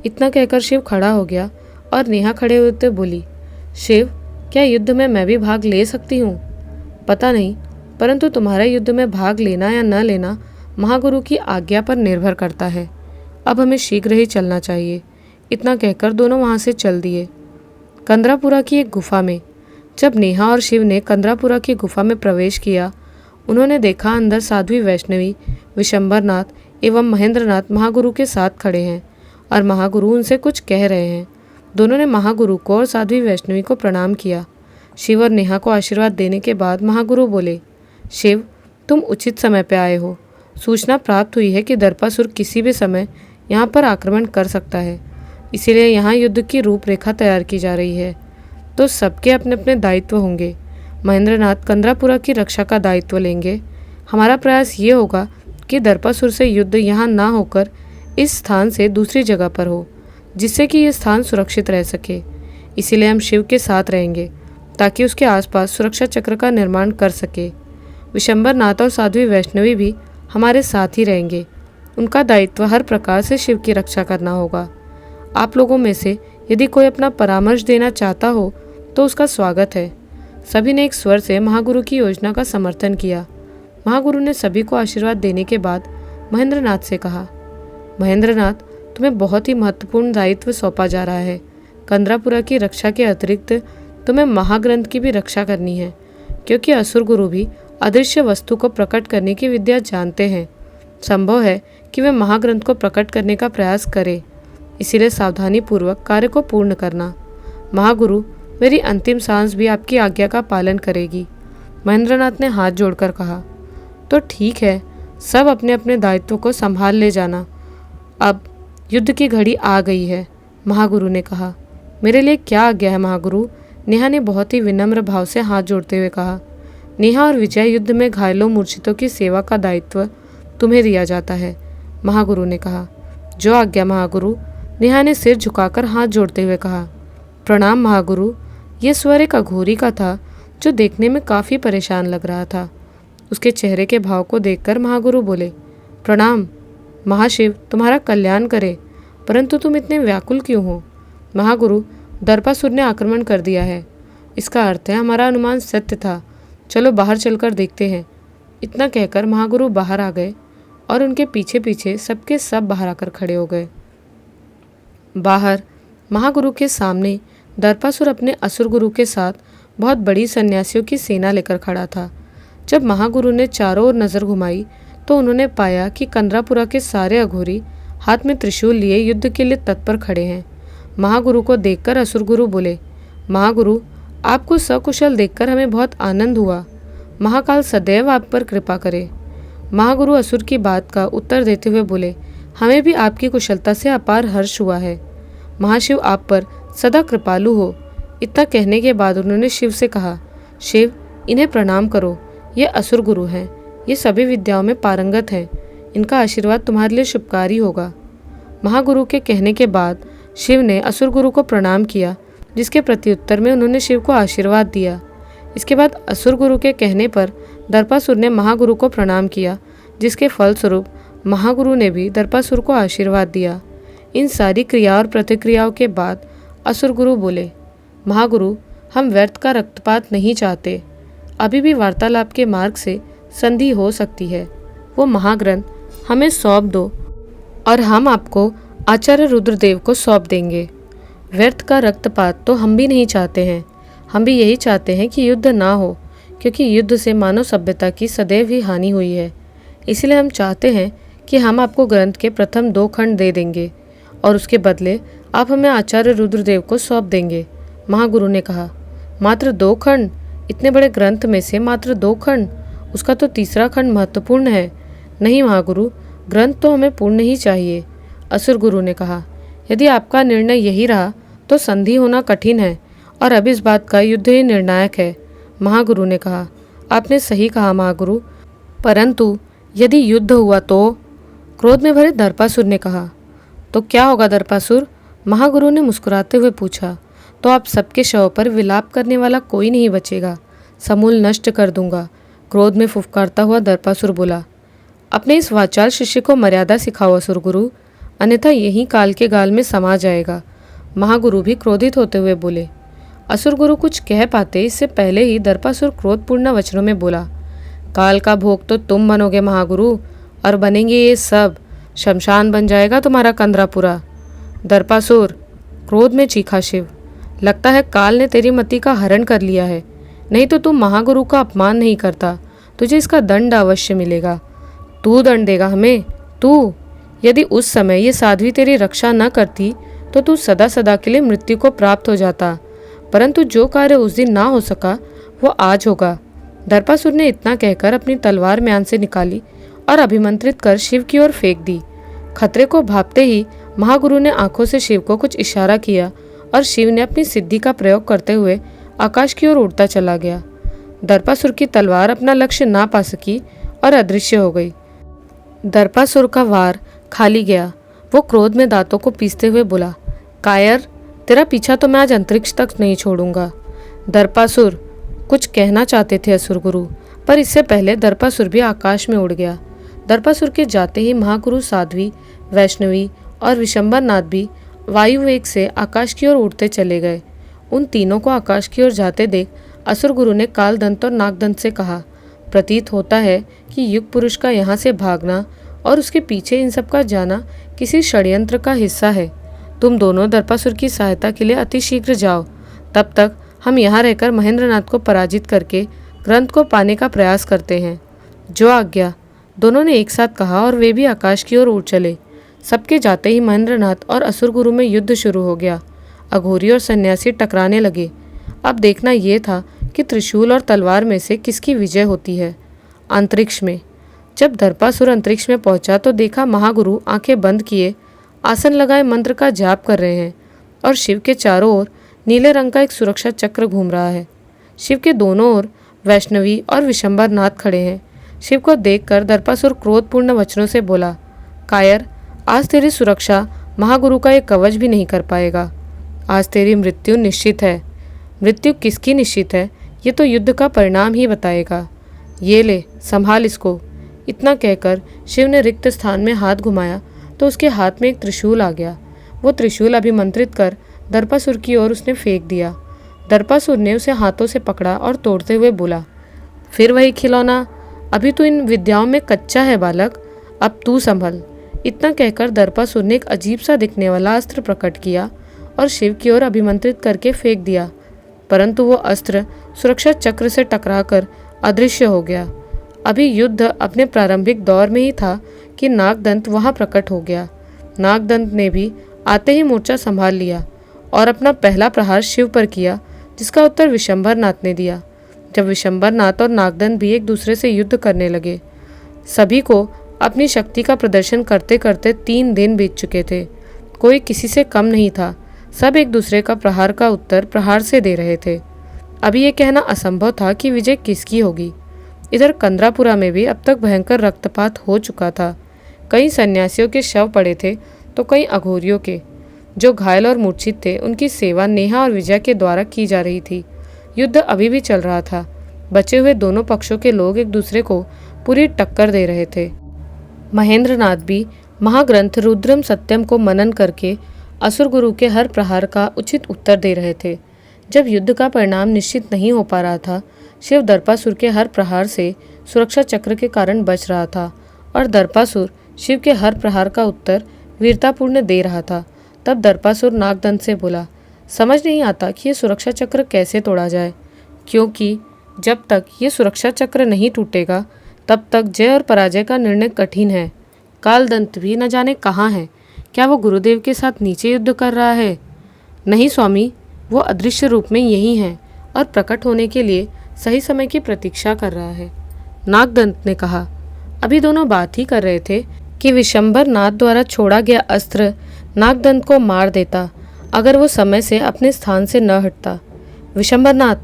इतना कहकर शिव खड़ा हो गया और नेहा खड़े होते बोली, शिव, क्या युद्ध में मैं भी भाग ले सकती हूँ? पता नहीं, परंतु तुम्हारा युद्ध में भाग लेना या न लेना महागुरु की आज्ञा पर निर्भर करता है। अब हमें शीघ्र ही चलना चाहिए। इतना कहकर दोनों वहाँ से चल दिए। कंदरापुरा की एक गुफा में जब नेहा और शिव ने कंदरापुरा की गुफा में प्रवेश किया, उन्होंने देखा अंदर साध्वी वैष्णवी, विशंबरनाथ एवं महेंद्रनाथ महागुरु के साथ खड़े हैं और महागुरु उनसे कुछ कह रहे हैं। दोनों ने महागुरु को और साध्वी वैष्णवी को प्रणाम किया। शिव और नेहा को आशीर्वाद देने के बाद महागुरु बोले, शिव, तुम उचित समय पर आए हो। सूचना प्राप्त हुई है कि दर्पासुर किसी भी समय यहाँ पर आक्रमण कर सकता है, इसीलिए यहाँ युद्ध की रूपरेखा तैयार की जा रही है। तो सबके अपने अपने दायित्व होंगे। महेंद्रनाथ कंदरापुरा की रक्षा का दायित्व लेंगे। हमारा प्रयास ये होगा कि दर्पासुर से युद्ध यहाँ ना होकर इस स्थान से दूसरी जगह पर हो, जिससे कि ये स्थान सुरक्षित रह सके। इसीलिए हम शिव के साथ रहेंगे ताकि उसके आसपास सुरक्षा चक्र का निर्माण कर सके। विशंबरनाथ और साध्वी वैष्णवी भी हमारे साथ ही रहेंगे। उनका दायित्व हर प्रकार से शिव की रक्षा करना होगा। आप लोगों में से यदि कोई अपना परामर्श देना चाहता हो तो उसका स्वागत है। सभी ने एक स्वर से महागुरु की योजना का समर्थन किया। महागुरु ने सभी को आशीर्वाद देने के बाद महेंद्रनाथ से कहा, महेंद्रनाथ, तुम्हें बहुत ही महत्वपूर्ण दायित्व सौंपा जा रहा है। कंदरापुरा की रक्षा के अतिरिक्त तुम्हें महाग्रंथ की भी रक्षा करनी है, क्योंकि असुर गुरु भी अदृश्य वस्तु को प्रकट करने की विद्या जानते हैं। संभव है कि वे महाग्रंथ को प्रकट करने का प्रयास करें, इसीलिए सावधानी पूर्वक कार्य को पूर्ण करना। महागुरु, मेरी अंतिम सांस भी आपकी आज्ञा का पालन करेगी। महेंद्रनाथ ने हाथ जोड़कर कहा। तो ठीक है, सब अपने अपने दायित्व को संभाल ले जाना। अब युद्ध की घड़ी आ गई है, महागुरु ने कहा। मेरे लिए क्या आज्ञा है महागुरु? नेहा ने बहुत ही विनम्र भाव से हाथ जोड़ते हुए कहा। नेहा और विजय, युद्ध में घायलों मूर्छितों की सेवा का दायित्व तुम्हें दिया जाता है, महागुरु ने कहा। जो आज्ञा महागुरु, नेहा ने सिर झुकाकर हाथ जोड़ते हुए कहा। प्रणाम महागुरु। यह स्वर एक अघोरी का था जो देखने में काफ़ी परेशान लग रहा था। उसके चेहरे के भाव को देखकर महागुरु बोले, प्रणाम महाशिव, तुम्हारा कल्याण करे, परंतु तुम इतने व्याकुल क्यों हो? महागुरु, दर्पासुर ने आक्रमण कर दिया है। इसका अर्थ है हमारा अनुमान सत्य था। चलो बाहर चलकर देखते हैं। इतना कहकर महागुरु बाहर आ गए और उनके पीछे पीछे सबके सब बाहर आकर खड़े हो गए। बाहर महागुरु के सामने दर्पासुर अपने असुर गुरु के साथ बहुत बड़ी सन्यासियों की सेना लेकर खड़ा था। जब महागुरु ने चारों ओर नज़र घुमाई तो उन्होंने पाया कि कंदरापुरा के सारे अघोरी हाथ में त्रिशूल लिए युद्ध के लिए तत्पर खड़े हैं। महागुरु को देखकर असुर गुरु बोले, महागुरु, आपको सकुशल देखकर हमें बहुत आनंद हुआ। महाकाल सदैव आप पर कृपा करे। महागुरु असुर की बात का उत्तर देते हुए बोले, हमें भी आपकी कुशलता से अपार हर्ष हुआ है। महाशिव आप पर सदा कृपालु हो। इतना कहने के बाद उन्होंने शिव से कहा, शिव, इन्हें प्रणाम करो। ये असुर गुरु हैं। ये सभी विद्याओं में पारंगत हैं। इनका आशीर्वाद तुम्हारे लिए शुभकारी होगा। महागुरु के कहने के बाद शिव ने असुर गुरु को प्रणाम किया, जिसके प्रत्युत्तर में उन्होंने शिव को आशीर्वाद दिया। इसके बाद असुर गुरु के कहने पर दर्पासुर ने महागुरु को प्रणाम किया, जिसके फलस्वरूप महागुरु ने भी दर्पासुर को आशीर्वाद दिया। इन सारी क्रिया और प्रतिक्रियाओं के बाद असुर गुरु बोले, महागुरु, हम व्यर्थ का रक्तपात नहीं चाहते। अभी भी वार्तालाप के मार्ग से संधि हो सकती है। वो महाग्रंथ हमें सौंप दो और हम आपको आचार्य रुद्रदेव को सौंप देंगे। व्यर्थ का रक्तपात तो हम भी नहीं चाहते हैं। हम भी यही चाहते हैं कि युद्ध ना हो, क्योंकि युद्ध से मानव सभ्यता की सदैव ही हानि हुई है। इसलिए हम चाहते हैं कि हम आपको ग्रंथ के प्रथम 2 खंड दे देंगे और उसके बदले आप हमें आचार्य रुद्रदेव को सौंप देंगे। महागुरु ने कहा, मात्र 2 खंड? इतने बड़े ग्रंथ में से मात्र 2 खंड, उसका तो तीसरा खंड महत्वपूर्ण है। नहीं महागुरु, ग्रंथ तो हमें पूर्ण ही चाहिए। असुर गुरु ने कहा, यदि आपका निर्णय यही रहा तो संधि होना कठिन है और अब इस बात का युद्ध ही निर्णायक है। महागुरु ने कहा, आपने सही कहा महागुरु, परंतु यदि युद्ध हुआ तो? क्रोध में भरे दर्पासुर ने कहा। तो क्या होगा दर्पासुर? महागुरु ने मुस्कुराते हुए पूछा। तो आप सबके शव पर विलाप करने वाला कोई नहीं बचेगा, समूल नष्ट कर दूंगा। क्रोध में फुफकारता हुआ दर्पासुर बोला। अपने इस वाचाल शिष्य को मर्यादा सिखाओ असुर गुरु, अन्यथा यही काल के गाल में समा जाएगा। महागुरु भी क्रोधित होते हुए बोले। असुर गुरु कुछ कह पाते इससे पहले ही दर्पासुर क्रोधपूर्ण वचनों में बोला। काल का भोग तो तुम बनोगे महागुरु, और बनेंगे ये सब। शमशान बन जाएगा तुम्हारा कंदरापुरा। दर्पासुर, क्रोध में चीखा शिव, लगता है काल ने तेरी मति का हरण कर लिया है। नहीं तो तू महागुरु का अपमान नहीं करता, तुझे इसका दंड अवश्य मिलेगा। तू दंड देगा हमें? तू? यदि उस समय ये साध्वी तेरी रक्षा न करती तो तू सदा सदा के लिए मृत्यु को प्राप्त हो जाता, परंतु जो कार्य उस दिन ना हो सका वो आज होगा। दर्पासुर ने इतना कहकर अपनी तलवार म्यान से निकाली और अभिमंत्रित कर शिव की ओर फेंक दी। खतरे को भांपते ही महागुरु ने आंखों से शिव को कुछ इशारा किया और शिव ने अपनी सिद्धि का प्रयोग करते हुए आकाश की ओर उड़ता चला गया। दर्पासुर की तलवार अपना लक्ष्य ना पा सकी और अदृश्य हो गई। दर्पासुर का वार खाली गया। वो क्रोध में दांतों को पीसते हुए बोला, कायर, तेरा पीछा तो मैं आज अंतरिक्ष तक नहीं छोड़ूंगा। दर्पासुर, कुछ कहना चाहते थे असुर गुरु, पर इससे पहले दर्पासुर भी आकाश में उड़ गया। दर्पासुर के जाते ही महागुरु साध्वी, वैष्णवी और विशंबर नाथ भी वायु वेग से आकाश की ओर उड़ते चले गए। उन तीनों को आकाश की ओर जाते देख असुर गुरु ने कालदंत और नागदंत से कहा, प्रतीत होता है कि युग पुरुष का यहाँ से भागना और उसके पीछे इन सब का जाना किसी षड्यंत्र का हिस्सा है। तुम दोनों दर्पासुर की सहायता के लिए अतिशीघ्र जाओ, तब तक हम यहाँ रहकर महेंद्रनाथ को पराजित करके ग्रंथ को पाने का प्रयास करते हैं। जो आज्ञा, दोनों ने एक साथ कहा और वे भी आकाश की ओर उड़ चले। सबके जाते ही महेंद्रनाथ और असुर गुरु में युद्ध शुरू हो गया। अघोरी और सन्यासी टकराने लगे। अब देखना ये था कि त्रिशूल और तलवार में से किसकी विजय होती है। अंतरिक्ष में जब दर्पासुर अंतरिक्ष में पहुंचा तो देखा महागुरु आंखें बंद किए आसन लगाए मंत्र का जाप कर रहे हैं और शिव के चारों ओर नीले रंग का एक सुरक्षा चक्र घूम रहा है। शिव के दोनों ओर वैष्णवी और विशंबर नाथ खड़े हैं। शिव को देखकर दर्पासुर क्रोधपूर्ण वचनों से बोला, कायर, आज तेरी सुरक्षा महागुरु का ये कवच भी नहीं कर पाएगा। आज तेरी मृत्यु निश्चित है। मृत्यु किसकी निश्चित है ये तो युद्ध का परिणाम ही बताएगा। ये ले, संभाल इसको। इतना कहकर शिव ने रिक्त स्थान में हाथ घुमाया तो उसके हाथ में एक त्रिशूल आ गया। वो त्रिशूल अभिमंत्रित कर दर्पासुर की ओर उसने फेंक दिया। दर्पासुर ने उसे हाथों से पकड़ा और तोड़ते हुए बोला, फिर वही खिलौना, अभी तो इन विद्याओं में कच्चा है बालक, अब तू संभल। इतना कहकर दर्पासुर ने एक अजीब सा दिखने वाला अस्त्र प्रकट किया और शिव की ओर अभिमंत्रित करके फेंक दिया, परंतु वो अस्त्र सुरक्षा चक्र से टकराकर अदृश्य हो गया। अभी युद्ध अपने प्रारंभिक दौर में ही था कि नागदंत वहां प्रकट हो गया। नागदंत ने भी आते ही मोर्चा संभाल लिया और अपना पहला प्रहार शिव पर किया, जिसका उत्तर विशंबर नाथ ने दिया। जब विशंबर नाथ और नागदंत भी एक दूसरे से युद्ध करने लगे, सभी को अपनी शक्ति का प्रदर्शन करते करते 3 दिन बीत चुके थे। कोई किसी से कम नहीं था। सब एक दूसरे का प्रहार का उत्तर प्रहार से दे रहे थे। अभी ये कहना असंभव था कि विजय किसकी होगी। इधर कंदरापुरा में भी अब तक भयंकर रक्तपात हो चुका था। कई सन्यासियों के शव पड़े थे तो कई अघोरियों के। जो घायल और मूर्छित थे उनकी सेवा नेहा और विजय के द्वारा की जा रही थी। युद्ध अभी भी चल रहा था। बचे हुए दोनों पक्षों के लोग एक दूसरे को पूरी टक्कर दे रहे थे। महेंद्रनाथ भी महाग्रंथ रुद्रम सत्यम को मनन करके असुर गुरु के हर प्रहार का उचित उत्तर दे रहे थे। जब युद्ध का परिणाम निश्चित नहीं हो पा रहा था, शिव दर्पासुर के हर प्रहार से सुरक्षा चक्र के कारण बच रहा था और दर्पासुर शिव के हर प्रहार का उत्तर वीरतापूर्ण दे रहा था। तब दर्पासुर नागदंत से बोला, समझ नहीं आता कि ये सुरक्षा चक्र कैसे तोड़ा जाए, क्योंकि जब तक ये सुरक्षा चक्र नहीं टूटेगा तब तक जय और पराजय का निर्णय कठिन है। कालदंत भी न जाने कहाँ है। क्या वो गुरुदेव के साथ नीचे युद्ध कर रहा है? नहीं स्वामी, वो अदृश्य रूप में यही हैं और प्रकट होने के लिए सही समय की प्रतीक्षा कर रहा है। नागदंत ने कहा। अभी दोनों बात ही कर रहे थे कि विशंबर नाथ द्वारा छोड़ा गया अस्त्र नागदंत को मार देता अगर वो समय से अपने स्थान से न हटता। विशंबर नाथ,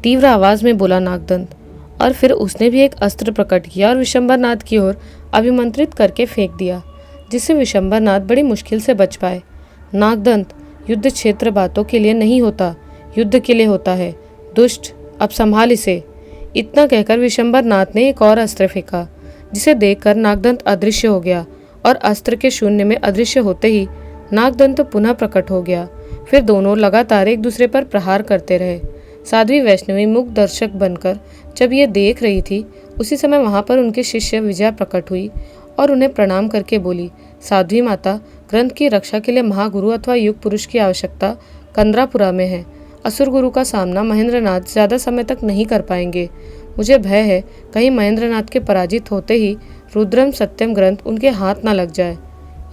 तीव्र आवाज में बोला नागदंत, और फिर उसने भी एक अस्त्र प्रकट किया और विशंबर नाथ की ओर अभिमंत्रित करके फेंक दिया, जिससे विशंबर नाथ बड़ी मुश्किल से बच पाए। नागदंत, युद्ध क्षेत्र बातों के लिए नहीं होता, युद्ध के लिए होता है। दुष्ट, अब संभाल इसे। इतना कहकर विशंबर नाथ ने एक और अस्त्र फेंका, जिसे देखकर नागदंत अदृश्य हो गया, और अस्त्र के शून्य में अदृश्य होते ही नागदंत पुनः प्रकट हो गया। फिर दोनों लगातार एक दूसरे पर प्रहार करते रहे। साध्वी वैष्णवी मुख दर्शक बनकर जब ये देख रही थी, उसी समय वहां पर उनके शिष्य विजया प्रकट हुई और उन्हें प्रणाम करके बोली, साध्वी माता, ग्रंथ की रक्षा के लिए महागुरु अथवा युग पुरुष की आवश्यकता कंदरापुरा में है। असुर गुरु का सामना महेंद्रनाथ ज्यादा समय तक नहीं कर पाएंगे। मुझे भय है कहीं महेंद्रनाथ के पराजित होते ही रुद्रम सत्यम ग्रंथ उनके हाथ न लग जाए।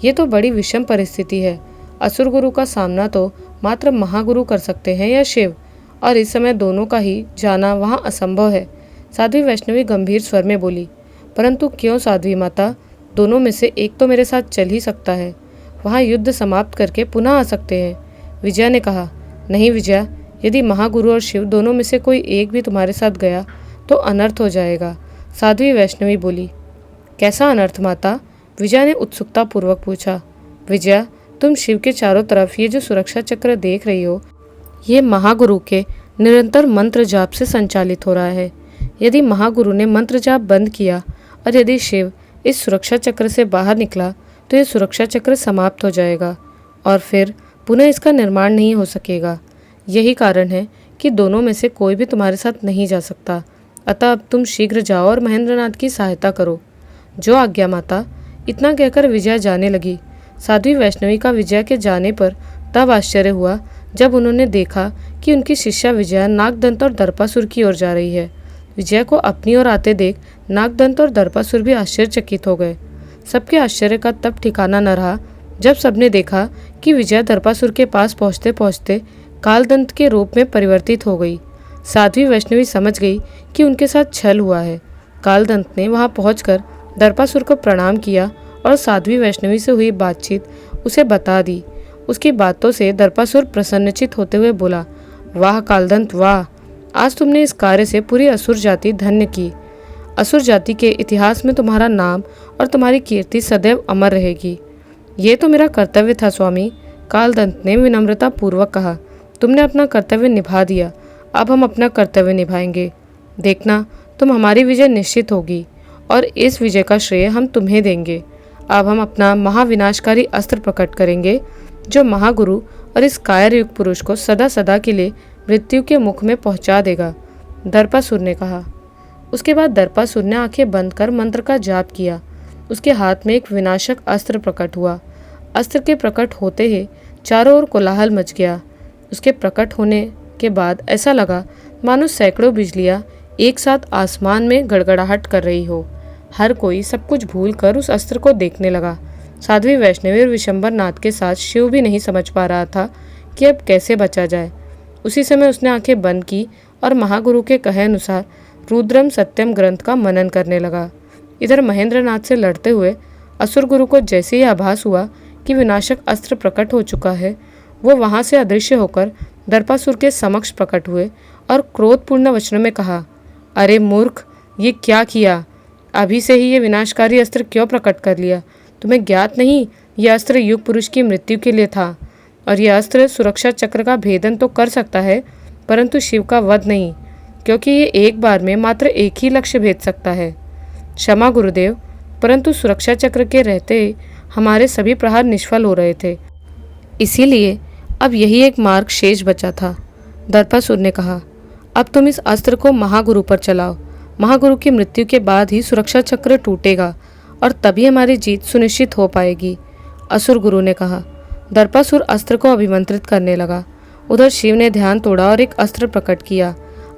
ये तो बड़ी विषम परिस्थिति है। असुर गुरु का सामना तो मात्र महागुरु कर सकते हैं या शिव, और इस समय दोनों का ही जाना वहाँ असंभव है। साध्वी वैष्णवी गंभीर स्वर में बोली, परंतु क्यों साध्वी माता, दोनों में से एक तो मेरे साथ चल ही सकता है। वहाँ युद्ध समाप्त करके पुनः आ सकते हैं। विजया ने कहा, नहीं विजया, यदि महागुरु और शिव दोनों में से कोई एक भी तुम्हारे साथ गया तो अनर्थ हो जाएगा। साध्वी वैष्णवी बोली, कैसा अनर्थ माता? विजया ने उत्सुकता पूर्वक पूछा। विजया, तुम शिव के चारों तरफ ये जो सुरक्षा चक्र देख रही हो, ये महागुरु के निरंतर मंत्र जाप से संचालित हो रहा है। यदि महागुरु ने मंत्र जाप बंद किया और यदि शिव इस सुरक्षा चक्र से बाहर निकला तो ये सुरक्षा चक्र समाप्त हो जाएगा और फिर पुनः इसका निर्माण नहीं हो सकेगा। यही कारण है कि दोनों में से कोई भी तुम्हारे साथ नहीं जा सकता। अतः अब तुम शीघ्र जाओ और महेंद्रनाथ की सहायता करो। जो आज्ञा माता। इतना कहकर विजया जाने लगी। साध्वी वैष्णवी का विजया के जाने पर तब आश्चर्य हुआ जब उन्होंने देखा कि उनकी शिष्या विजया नागदंत और दर्पासुर की ओर जा रही है। विजया को अपनी ओर आते देख नागदंत और दर्पासुर भी आश्चर्यचकित हो गए। सबके आश्चर्य का तब ठिकाना न रहा जब सबने देखा कि विजया दर्पासुर के पास पहुँचते पहुँचते कालदंत के रूप में परिवर्तित हो गई। साध्वी वैष्णवी समझ गई कि उनके साथ छल हुआ है। कालदंत ने वहां पहुंचकर दर्पासुर को प्रणाम किया और साध्वी वैष्णवी से हुई बातचीत उसे बता दी। उसकी बातों से दर्पासुर प्रसन्नचित होते हुए बोला, वाह कालदंत वाह, आज तुमने इस कार्य से पूरी असुर जाति धन्य की। असुर जाति के इतिहास में तुम्हारा नाम और तुम्हारी कीर्ति सदैव अमर रहेगी। ये तो मेरा कर्तव्य था स्वामी, कालदंत ने विनम्रता पूर्वक कहा। तुमने अपना कर्तव्य निभा दिया, अब हम अपना कर्तव्य निभाएंगे। देखना, तुम हमारी विजय निश्चित होगी और इस विजय का श्रेय हम तुम्हें देंगे। अब हम अपना महाविनाशकारी अस्त्र प्रकट करेंगे जो महागुरु और इस कायर युग पुरुष को सदा सदा के लिए मृत्यु के मुख में पहुंचा देगा, दर्पासुर ने कहा। उसके बाद दर्पासुर ने आंखें बंद कर मंत्र का जाप किया। उसके हाथ में एक विनाशक अस्त्र प्रकट हुआ। अस्त्र के प्रकट होते ही चारों ओर कोलाहल मच गया। उसके प्रकट होने के बाद ऐसा लगा मानो सैकड़ों बिजलियां एक साथ आसमान में गड़गड़ाहट कर रही हो। हर कोई सब कुछ भूल कर उस अस्त्र को देखने लगा। साध्वी वैष्णवी और विशंबर नाथ के साथ शिव भी नहीं समझ पा रहा था कि अब कैसे बचा जाए। उसी समय उसने आंखें बंद की और महागुरु के कहे अनुसार रुद्रम सत्यम ग्रंथ का मनन करने लगा। इधर महेंद्रनाथ से लड़ते हुए असुर गुरु को जैसे ही आभास हुआ कि विनाशक अस्त्र प्रकट हो चुका है, वो वहां से अदृश्य होकर दर्पासुर के समक्ष प्रकट हुए और क्रोधपूर्ण वचनों में कहा, अरे मूर्ख, ये क्या किया? अभी से ही ये विनाशकारी अस्त्र क्यों प्रकट कर लिया? तुम्हें ज्ञात नहीं, यह अस्त्र युग पुरुष की मृत्यु के लिए था और यह अस्त्र सुरक्षा चक्र का भेदन तो कर सकता है परंतु शिव का वध नहीं, क्योंकि ये एक बार में मात्र एक ही लक्ष्य भेद सकता है। क्षमा गुरुदेव, परंतु सुरक्षा चक्र के रहते हमारे सभी प्रहार निष्फल हो रहे थे, इसीलिए अब यही एक मार्ग शेष बचा था। दर्पासुर ने कहा, अब तुम इस अस्त्र को महागुरु पर चलाओ। महागुरु की मृत्यु के बाद ही सुरक्षा चक्र टूटेगा और तभी हमारी जीत सुनिश्चित हो पाएगी, असुर गुरु ने कहा। दर्पासुर अस्त्र को अभिमंत्रित करने लगा। उधर शिव ने ध्यान तोड़ा और एक अस्त्र प्रकट किया।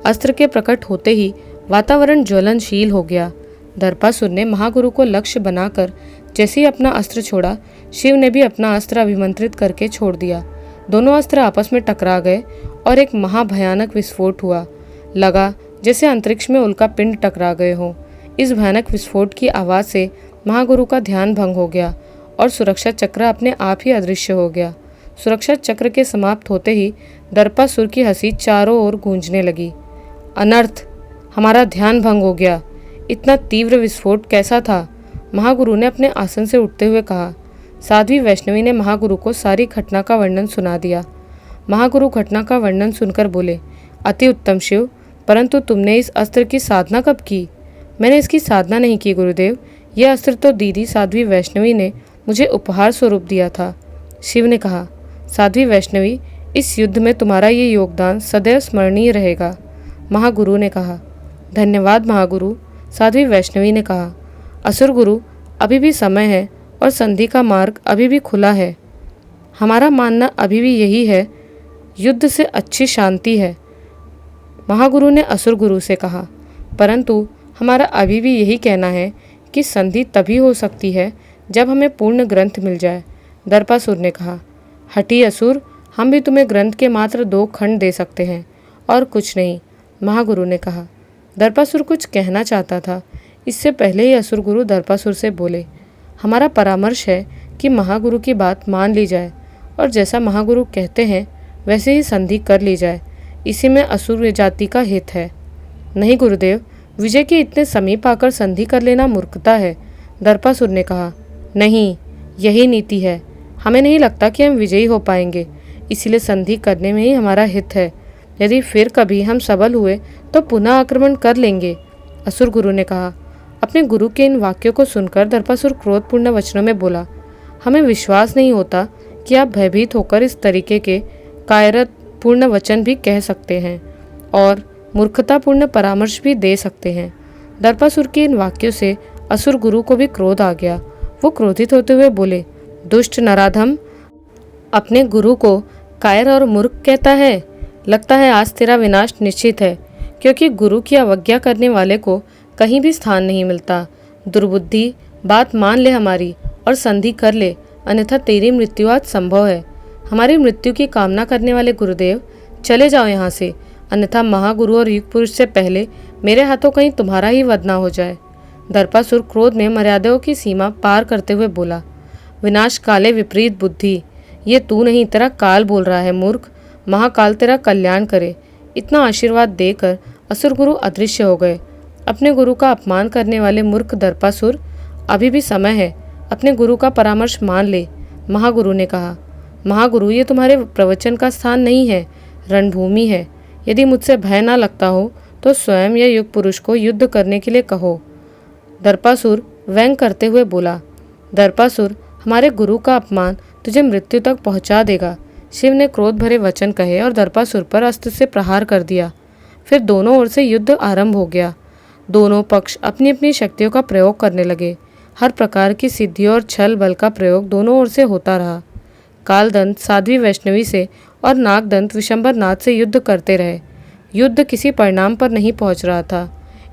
अस्त्र के प्रकट होते ही वातावरण ज्वलनशील हो गया। दर्पासुर ने महागुरु को लक्ष्य बनाकर जैसे ही अपना अस्त्र छोड़ा, शिव ने भी अपना अस्त्र अभिमंत्रित करके छोड़ दिया। दोनों अस्त्र आपस में टकरा गए और एक महाभयानक विस्फोट हुआ। लगा जैसे अंतरिक्ष में उल्का पिंड टकरा गए हों। इस भयानक विस्फोट की आवाज़ से महागुरु का ध्यान भंग हो गया और सुरक्षा चक्र अपने आप ही अदृश्य हो गया। सुरक्षा चक्र के समाप्त होते ही दर्पासुर की हंसी चारों ओर गूंजने लगी। अनर्थ, हमारा ध्यान भंग हो गया। इतना तीव्र विस्फोट कैसा था? महागुरु ने अपने आसन से उठते हुए कहा। साध्वी वैष्णवी ने महागुरु को सारी घटना का वर्णन सुना दिया। महागुरु घटना का वर्णन सुनकर बोले, अति उत्तम शिव, परंतु तुमने इस अस्त्र की साधना कब की? मैंने इसकी साधना नहीं की गुरुदेव। यह अस्त्र तो दीदी साध्वी वैष्णवी ने मुझे उपहार स्वरूप दिया था। शिव ने कहा, साध्वी वैष्णवी, इस युद्ध में तुम्हारा ये योगदान सदैव स्मरणीय रहेगा। महागुरु ने कहा, धन्यवाद महागुरु। साध्वी वैष्णवी ने कहा, असुर गुरु, अभी भी समय है और संधि का मार्ग अभी भी खुला है। हमारा मानना अभी भी यही है, युद्ध से अच्छी शांति है। महागुरु ने असुर गुरु से कहा, परंतु हमारा अभी भी यही कहना है कि संधि तभी हो सकती है जब हमें पूर्ण ग्रंथ मिल जाए। दर्पासुर ने कहा, हटी असुर, हम भी तुम्हें ग्रंथ के मात्र 2 खंड दे सकते हैं और कुछ नहीं। महागुरु ने कहा। दर्पासुर कुछ कहना चाहता था, इससे पहले ही असुर गुरु दर्पासुर से बोले, हमारा परामर्श है कि महागुरु की बात मान ली जाए और जैसा महागुरु कहते हैं वैसे ही संधि कर ली जाए। इसी में असुर जाति का हित है। नहीं गुरुदेव, विजय के इतने समीप आकर संधि कर लेना मूर्खता है। दर्पासुर ने कहा, नहीं, यही नीति है। हमें नहीं लगता कि हम विजयी हो पाएंगे, इसीलिए संधि करने में ही हमारा हित है। यदि फिर कभी हम सबल हुए तो पुनः आक्रमण कर लेंगे। असुर गुरु ने कहा। अपने गुरु के इन वाक्यों को सुनकर दर्पासुर क्रोधपूर्ण वचनों में बोला, हमें विश्वास नहीं होता कि आप भयभीत होकर इस तरीके के कायरतपूर्ण वचन भी कह सकते हैं और मूर्खतापूर्ण परामर्श भी दे सकते हैं। दर्पासुर के इन वाक्यों से असुर गुरु को भी क्रोध आ गया। वो क्रोधित होते हुए बोले, दुष्ट नराधम, अपने गुरु को कायर और मूर्ख कहता है। लगता है आज तेरा विनाश निश्चित है, क्योंकि गुरु की अवज्ञा करने वाले को कहीं भी स्थान नहीं मिलता। दुर्बुद्धि, बात मान ले हमारी और संधि कर ले, अन्यथा तेरी मृत्यु आज संभव है। हमारी मृत्यु की कामना करने वाले गुरुदेव, चले जाओ यहाँ से, अन्यथा महागुरु और युग पुरुष से पहले मेरे हाथों कहीं तुम्हारा ही वध ना हो जाए। दर्पासुर क्रोध में मर्यादाओं की सीमा पार करते हुए बोला, विनाश काले विपरीत बुद्धि, ये तू नहीं, तेरा काल बोल रहा है मूर्ख। महाकाल तेरा कल्याण करे। इतना आशीर्वाद देकर असुर गुरु अदृश्य हो गए। अपने गुरु का अपमान करने वाले मूर्ख दर्पासुर, अभी भी समय है, अपने गुरु का परामर्श मान ले। महागुरु ने कहा, महागुरु, ये तुम्हारे प्रवचन का स्थान नहीं है, रणभूमि है। यदि मुझसे भय ना लगता हो तो स्वयं या युग पुरुष को युद्ध करने के लिए कहो। दर्पासुर व्यंग करते हुए बोला, दर्पासुर, हमारे गुरु का अपमान तुझे मृत्यु तक पहुंचा देगा। शिव ने क्रोध भरे वचन कहे और दर्पासुर पर अस्त्र से प्रहार कर दिया। फिर दोनों ओर से युद्ध आरंभ हो गया। दोनों पक्ष अपनी अपनी शक्तियों का प्रयोग करने लगे। हर प्रकार की सिद्धि और छल बल का प्रयोग दोनों ओर से होता रहा। कालदंत साध्वी वैष्णवी से और नागदंत विशंबर नाथ से युद्ध करते रहे। युद्ध किसी परिणाम पर नहीं पहुंच रहा था।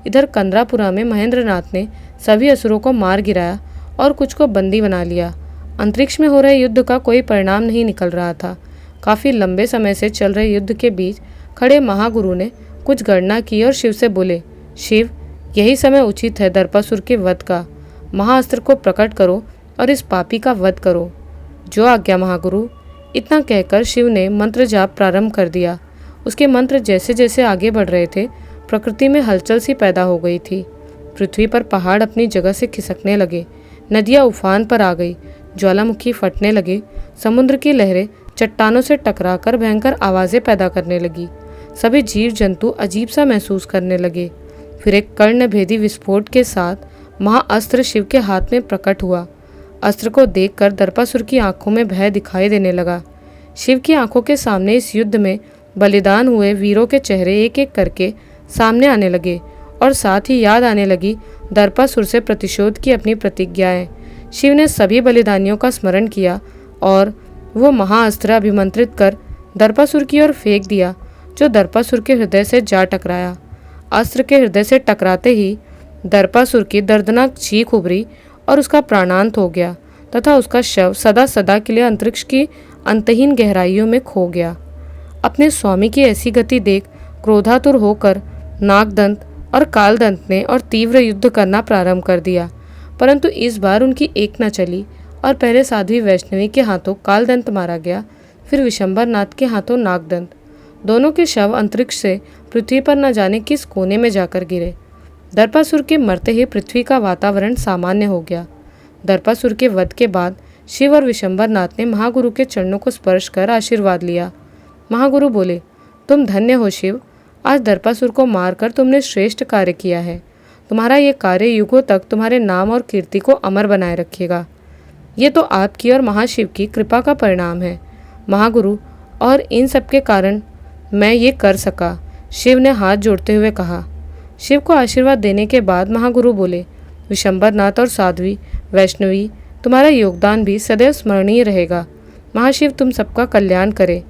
इधर कंदरापुरा में महेंद्र नाथ ने सभी असुरों को मार गिराया और कुछ को बंदी बना लिया। अंतरिक्ष में हो रहे युद्ध का कोई परिणाम नहीं निकल रहा था। काफ़ी लंबे समय से चल रहे युद्ध के बीच खड़े महागुरु ने कुछ गणना की और शिव से बोले, शिव, यही समय उचित है दर्पासुर के वध का। महाअस्त्र को प्रकट करो और इस पापी का वध करो। जो आज्ञा महागुरु। इतना कहकर शिव ने मंत्र जाप प्रारंभ कर दिया। उसके मंत्र जैसे जैसे आगे बढ़ रहे थे, प्रकृति में हलचल सी पैदा हो गई थी। पृथ्वी पर पहाड़ अपनी जगह से खिसकने लगे, नदियाँ उफान पर आ गई, ज्वालामुखी फटने लगे, समुद्र की लहरें चट्टानों से टकराकर भयंकर आवाज़ें पैदा करने लगी। सभी जीव जंतु अजीब सा महसूस करने लगे। फिर एक कर्णभेदी विस्फोट के साथ महाअस्त्र शिव के हाथ में प्रकट हुआ। अस्त्र को देखकर दर्पासुर की आंखों में भय दिखाई देने लगा। शिव की आंखों के सामने इस युद्ध में बलिदान हुए वीरों के चेहरे एक एक करके सामने आने लगे और साथ ही याद आने लगी दर्पासुर से प्रतिशोध की अपनी प्रतिज्ञाएं। शिव ने सभी बलिदानियों का स्मरण किया और वो महाअस्त्र अभिमंत्रित कर दर्पासुर की ओर फेंक दिया, जो दर्पासुर के हृदय से जा टकराया। अस्त्र के हृदय से टकराते ही दर्पासुर की दर्दनाक चीख उभरी और उसका प्राणांत हो गया तथा उसका शव सदा सदा के लिए अंतरिक्ष की अंतहीन गहराइयों में खो गया। अपने स्वामी की ऐसी गति देख क्रोधातुर होकर नागदंत और कालदंत ने और तीव्र युद्ध करना प्रारंभ कर दिया, परंतु इस बार उनकी एक न चली और पहले साध्वी वैष्णवी के हाथों कालदंत मारा गया, फिर विशंबरनाथ के हाथों नागदंत। दोनों के शव अंतरिक्ष से पृथ्वी पर न जाने किस कोने में जाकर गिरे। दर्पासुर के मरते ही पृथ्वी का वातावरण सामान्य हो गया। दर्पासुर के वध के बाद शिव और विशंबरनाथ ने महागुरु के चरणों को स्पर्श कर आशीर्वाद लिया। महागुरु बोले, तुम धन्य हो शिव, आज दर्पासुर को मारकर तुमने श्रेष्ठ कार्य किया है। तुम्हारा ये कार्य युगों तक तुम्हारे नाम और कीर्ति को अमर बनाए रखेगा। ये तो आपकी और महाशिव की कृपा का परिणाम है महागुरु, और इन सब के कारण मैं ये कर सका। शिव ने हाथ जोड़ते हुए कहा। शिव को आशीर्वाद देने के बाद महागुरु बोले, विशंबरनाथ और साध्वी वैष्णवी, तुम्हारा योगदान भी सदैव स्मरणीय रहेगा। महाशिव तुम सबका कल्याण करे।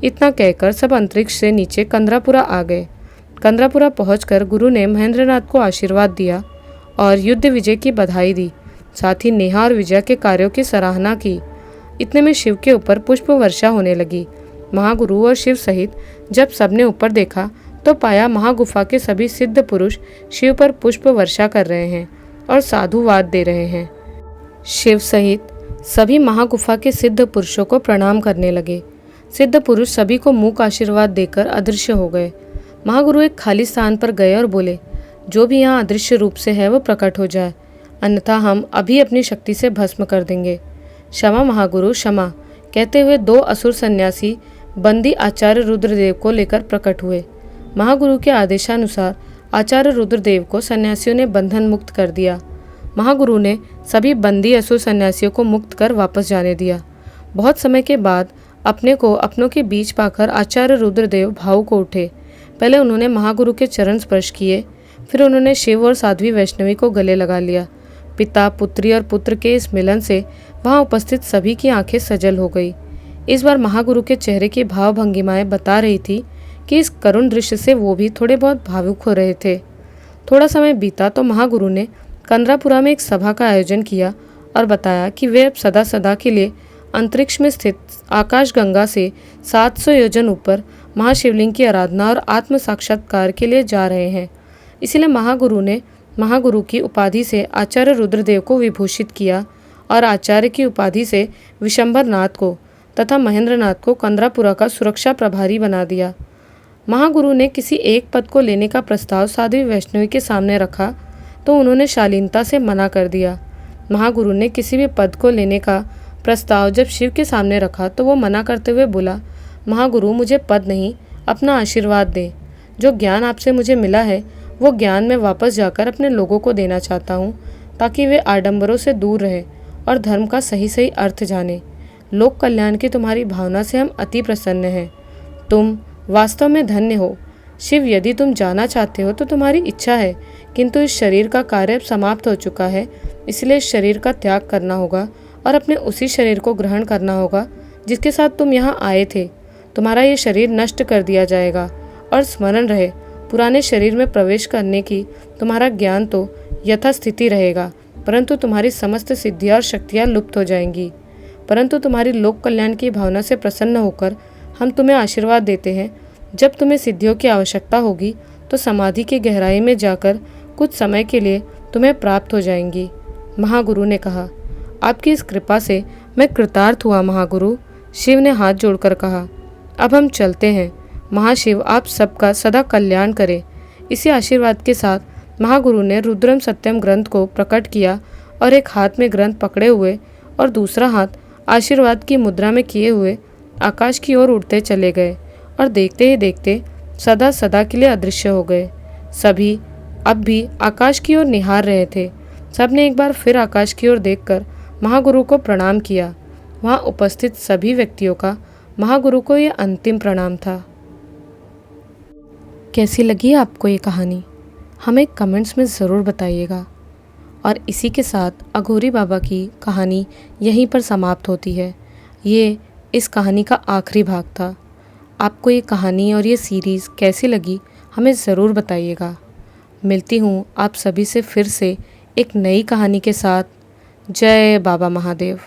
इतना कहकर सब अंतरिक्ष से नीचे कंदरापुरा आ गए। कंदरापुरा पहुंचकर गुरु ने महेंद्रनाथ को आशीर्वाद दिया और युद्ध विजय की बधाई दी। साथ ही नेहा और विजय के कार्यों की सराहना की। इतने में शिव के ऊपर पुष्प वर्षा होने लगी। महागुरु और शिव सहित जब सबने ऊपर देखा तो पाया महागुफा के सभी सिद्ध पुरुष शिव पर पुष्प वर्षा कर रहे हैं और साधुवाद दे रहे हैं। शिव सहित सभी महागुफा के सिद्ध पुरुषों को प्रणाम करने लगे। सिद्ध पुरुष सभी को मूक आशीर्वाद देकर अदृश्य हो गए। महागुरु एक खाली स्थान पर गए और बोले, जो भी यहाँ अदृश्य रूप से है वो प्रकट हो जाए, अन्यथा हम अभी अपनी शक्ति से भस्म कर देंगे। क्षमा महागुरु, क्षमा, कहते हुए दो असुर सन्यासी बंदी आचार्य रुद्रदेव को लेकर प्रकट हुए। महागुरु के आदेशानुसार आचार्य रुद्रदेव को सन्यासियों ने बंधन मुक्त कर दिया। महागुरु ने सभी बंदी असुर सन्यासियों को मुक्त कर वापस जाने दिया। बहुत समय के बाद अपने को अपनों के बीच पाकर आचार्य रुद्रदेव भावुक हो उठे। पहले उन्होंने महागुरु के चरण स्पर्श किए, फिर उन्होंने शिव और साध्वी वैष्णवी को गले लगा लिया। पिता, पुत्री और पुत्र के इस मिलन से वहां उपस्थित सभी की आंखें सजल हो गई। इस बार महागुरु के चेहरे की भाव भंगिमाएं बता रही थी कि इस करुण दृश्य से वो भी थोड़े बहुत भावुक हो रहे थे। थोड़ा समय बीता तो महागुरु ने कंदरापुरा में एक सभा का आयोजन किया और बताया कि वे अब सदा सदा के लिए अंतरिक्ष में स्थित आकाश गंगा से 700 योजन ऊपर महाशिवलिंग की आराधना और आत्म साक्षात्कार के लिए जा रहे हैं। इसलिए महागुरु ने महागुरु की उपाधि से आचार्य रुद्रदेव को विभूषित किया और आचार्य की उपाधि से विशंबरनाथ को तथा महेंद्रनाथ को कंदरापुरा का सुरक्षा प्रभारी बना दिया। महागुरु ने किसी एक पद को लेने का प्रस्ताव साध्वी वैष्णवी के सामने रखा तो उन्होंने शालीनता से मना कर दिया। महागुरु ने किसी भी पद को लेने का प्रस्ताव जब शिव के सामने रखा तो वो मना करते हुए बोला, महागुरु, मुझे पद नहीं, अपना आशीर्वाद दें। जो ज्ञान आपसे मुझे मिला है वो ज्ञान मैं वापस जाकर अपने लोगों को देना चाहता हूँ, ताकि वे आडंबरों से दूर रहे और धर्म का सही सही अर्थ जाने। लोक कल्याण की तुम्हारी भावना से हम अति प्रसन्न हैं। तुम वास्तव में धन्य हो। शिव, यदि तुम जाना चाहते हो तो तुम्हारी इच्छा है, किंतु इस शरीर का कार्य अब समाप्त हो चुका है, इसलिए इस शरीर का त्याग करना होगा और अपने उसी शरीर को ग्रहण करना होगा जिसके साथ तुम यहाँ आए थे। तुम्हारा ये शरीर नष्ट कर दिया जाएगा और स्मरण रहे, पुराने शरीर में प्रवेश करने की तुम्हारा ज्ञान तो यथास्थिति रहेगा, परंतु तुम्हारी समस्त सिद्धियाँ और शक्तियाँ लुप्त हो जाएंगी। परंतु तुम्हारी लोक कल्याण की भावना से प्रसन्न होकर हम तुम्हें आशीर्वाद देते हैं, जब तुम्हें सिद्धियों की आवश्यकता होगी तो समाधि की गहराई में जाकर कुछ समय के लिए तुम्हें प्राप्त हो जाएंगी। महागुरु ने कहा, आपकी इस कृपा से मैं कृतार्थ हुआ महागुरु। शिव ने हाथ जोड़कर कहा, अब हम चलते हैं। महाशिव आप सबका सदा कल्याण करे। इसी आशीर्वाद के साथ महागुरु ने रुद्रम सत्यम ग्रंथ को प्रकट किया और एक हाथ में ग्रंथ पकड़े हुए और दूसरा हाथ आशीर्वाद की मुद्रा में किए हुए आकाश की ओर उड़ते चले गए और देखते ही देखते सदा सदा के लिए अदृश्य हो गए। सभी अब भी आकाश की ओर निहार रहे थे। सबने एक बार फिर आकाश की ओर देखकर महागुरु को प्रणाम किया। वहाँ उपस्थित सभी व्यक्तियों का महागुरु को यह अंतिम प्रणाम था। कैसी लगी आपको ये कहानी? हमें कमेंट्स में ज़रूर बताइएगा। और इसी के साथ अघोरी बाबा की कहानी यहीं पर समाप्त होती है। ये इस कहानी का आखिरी भाग था। आपको ये कहानी और ये सीरीज़ कैसी लगी हमें ज़रूर बताइएगा। मिलती हूँ आप सभी से फिर से एक नई कहानी के साथ। जय बाबा महादेव।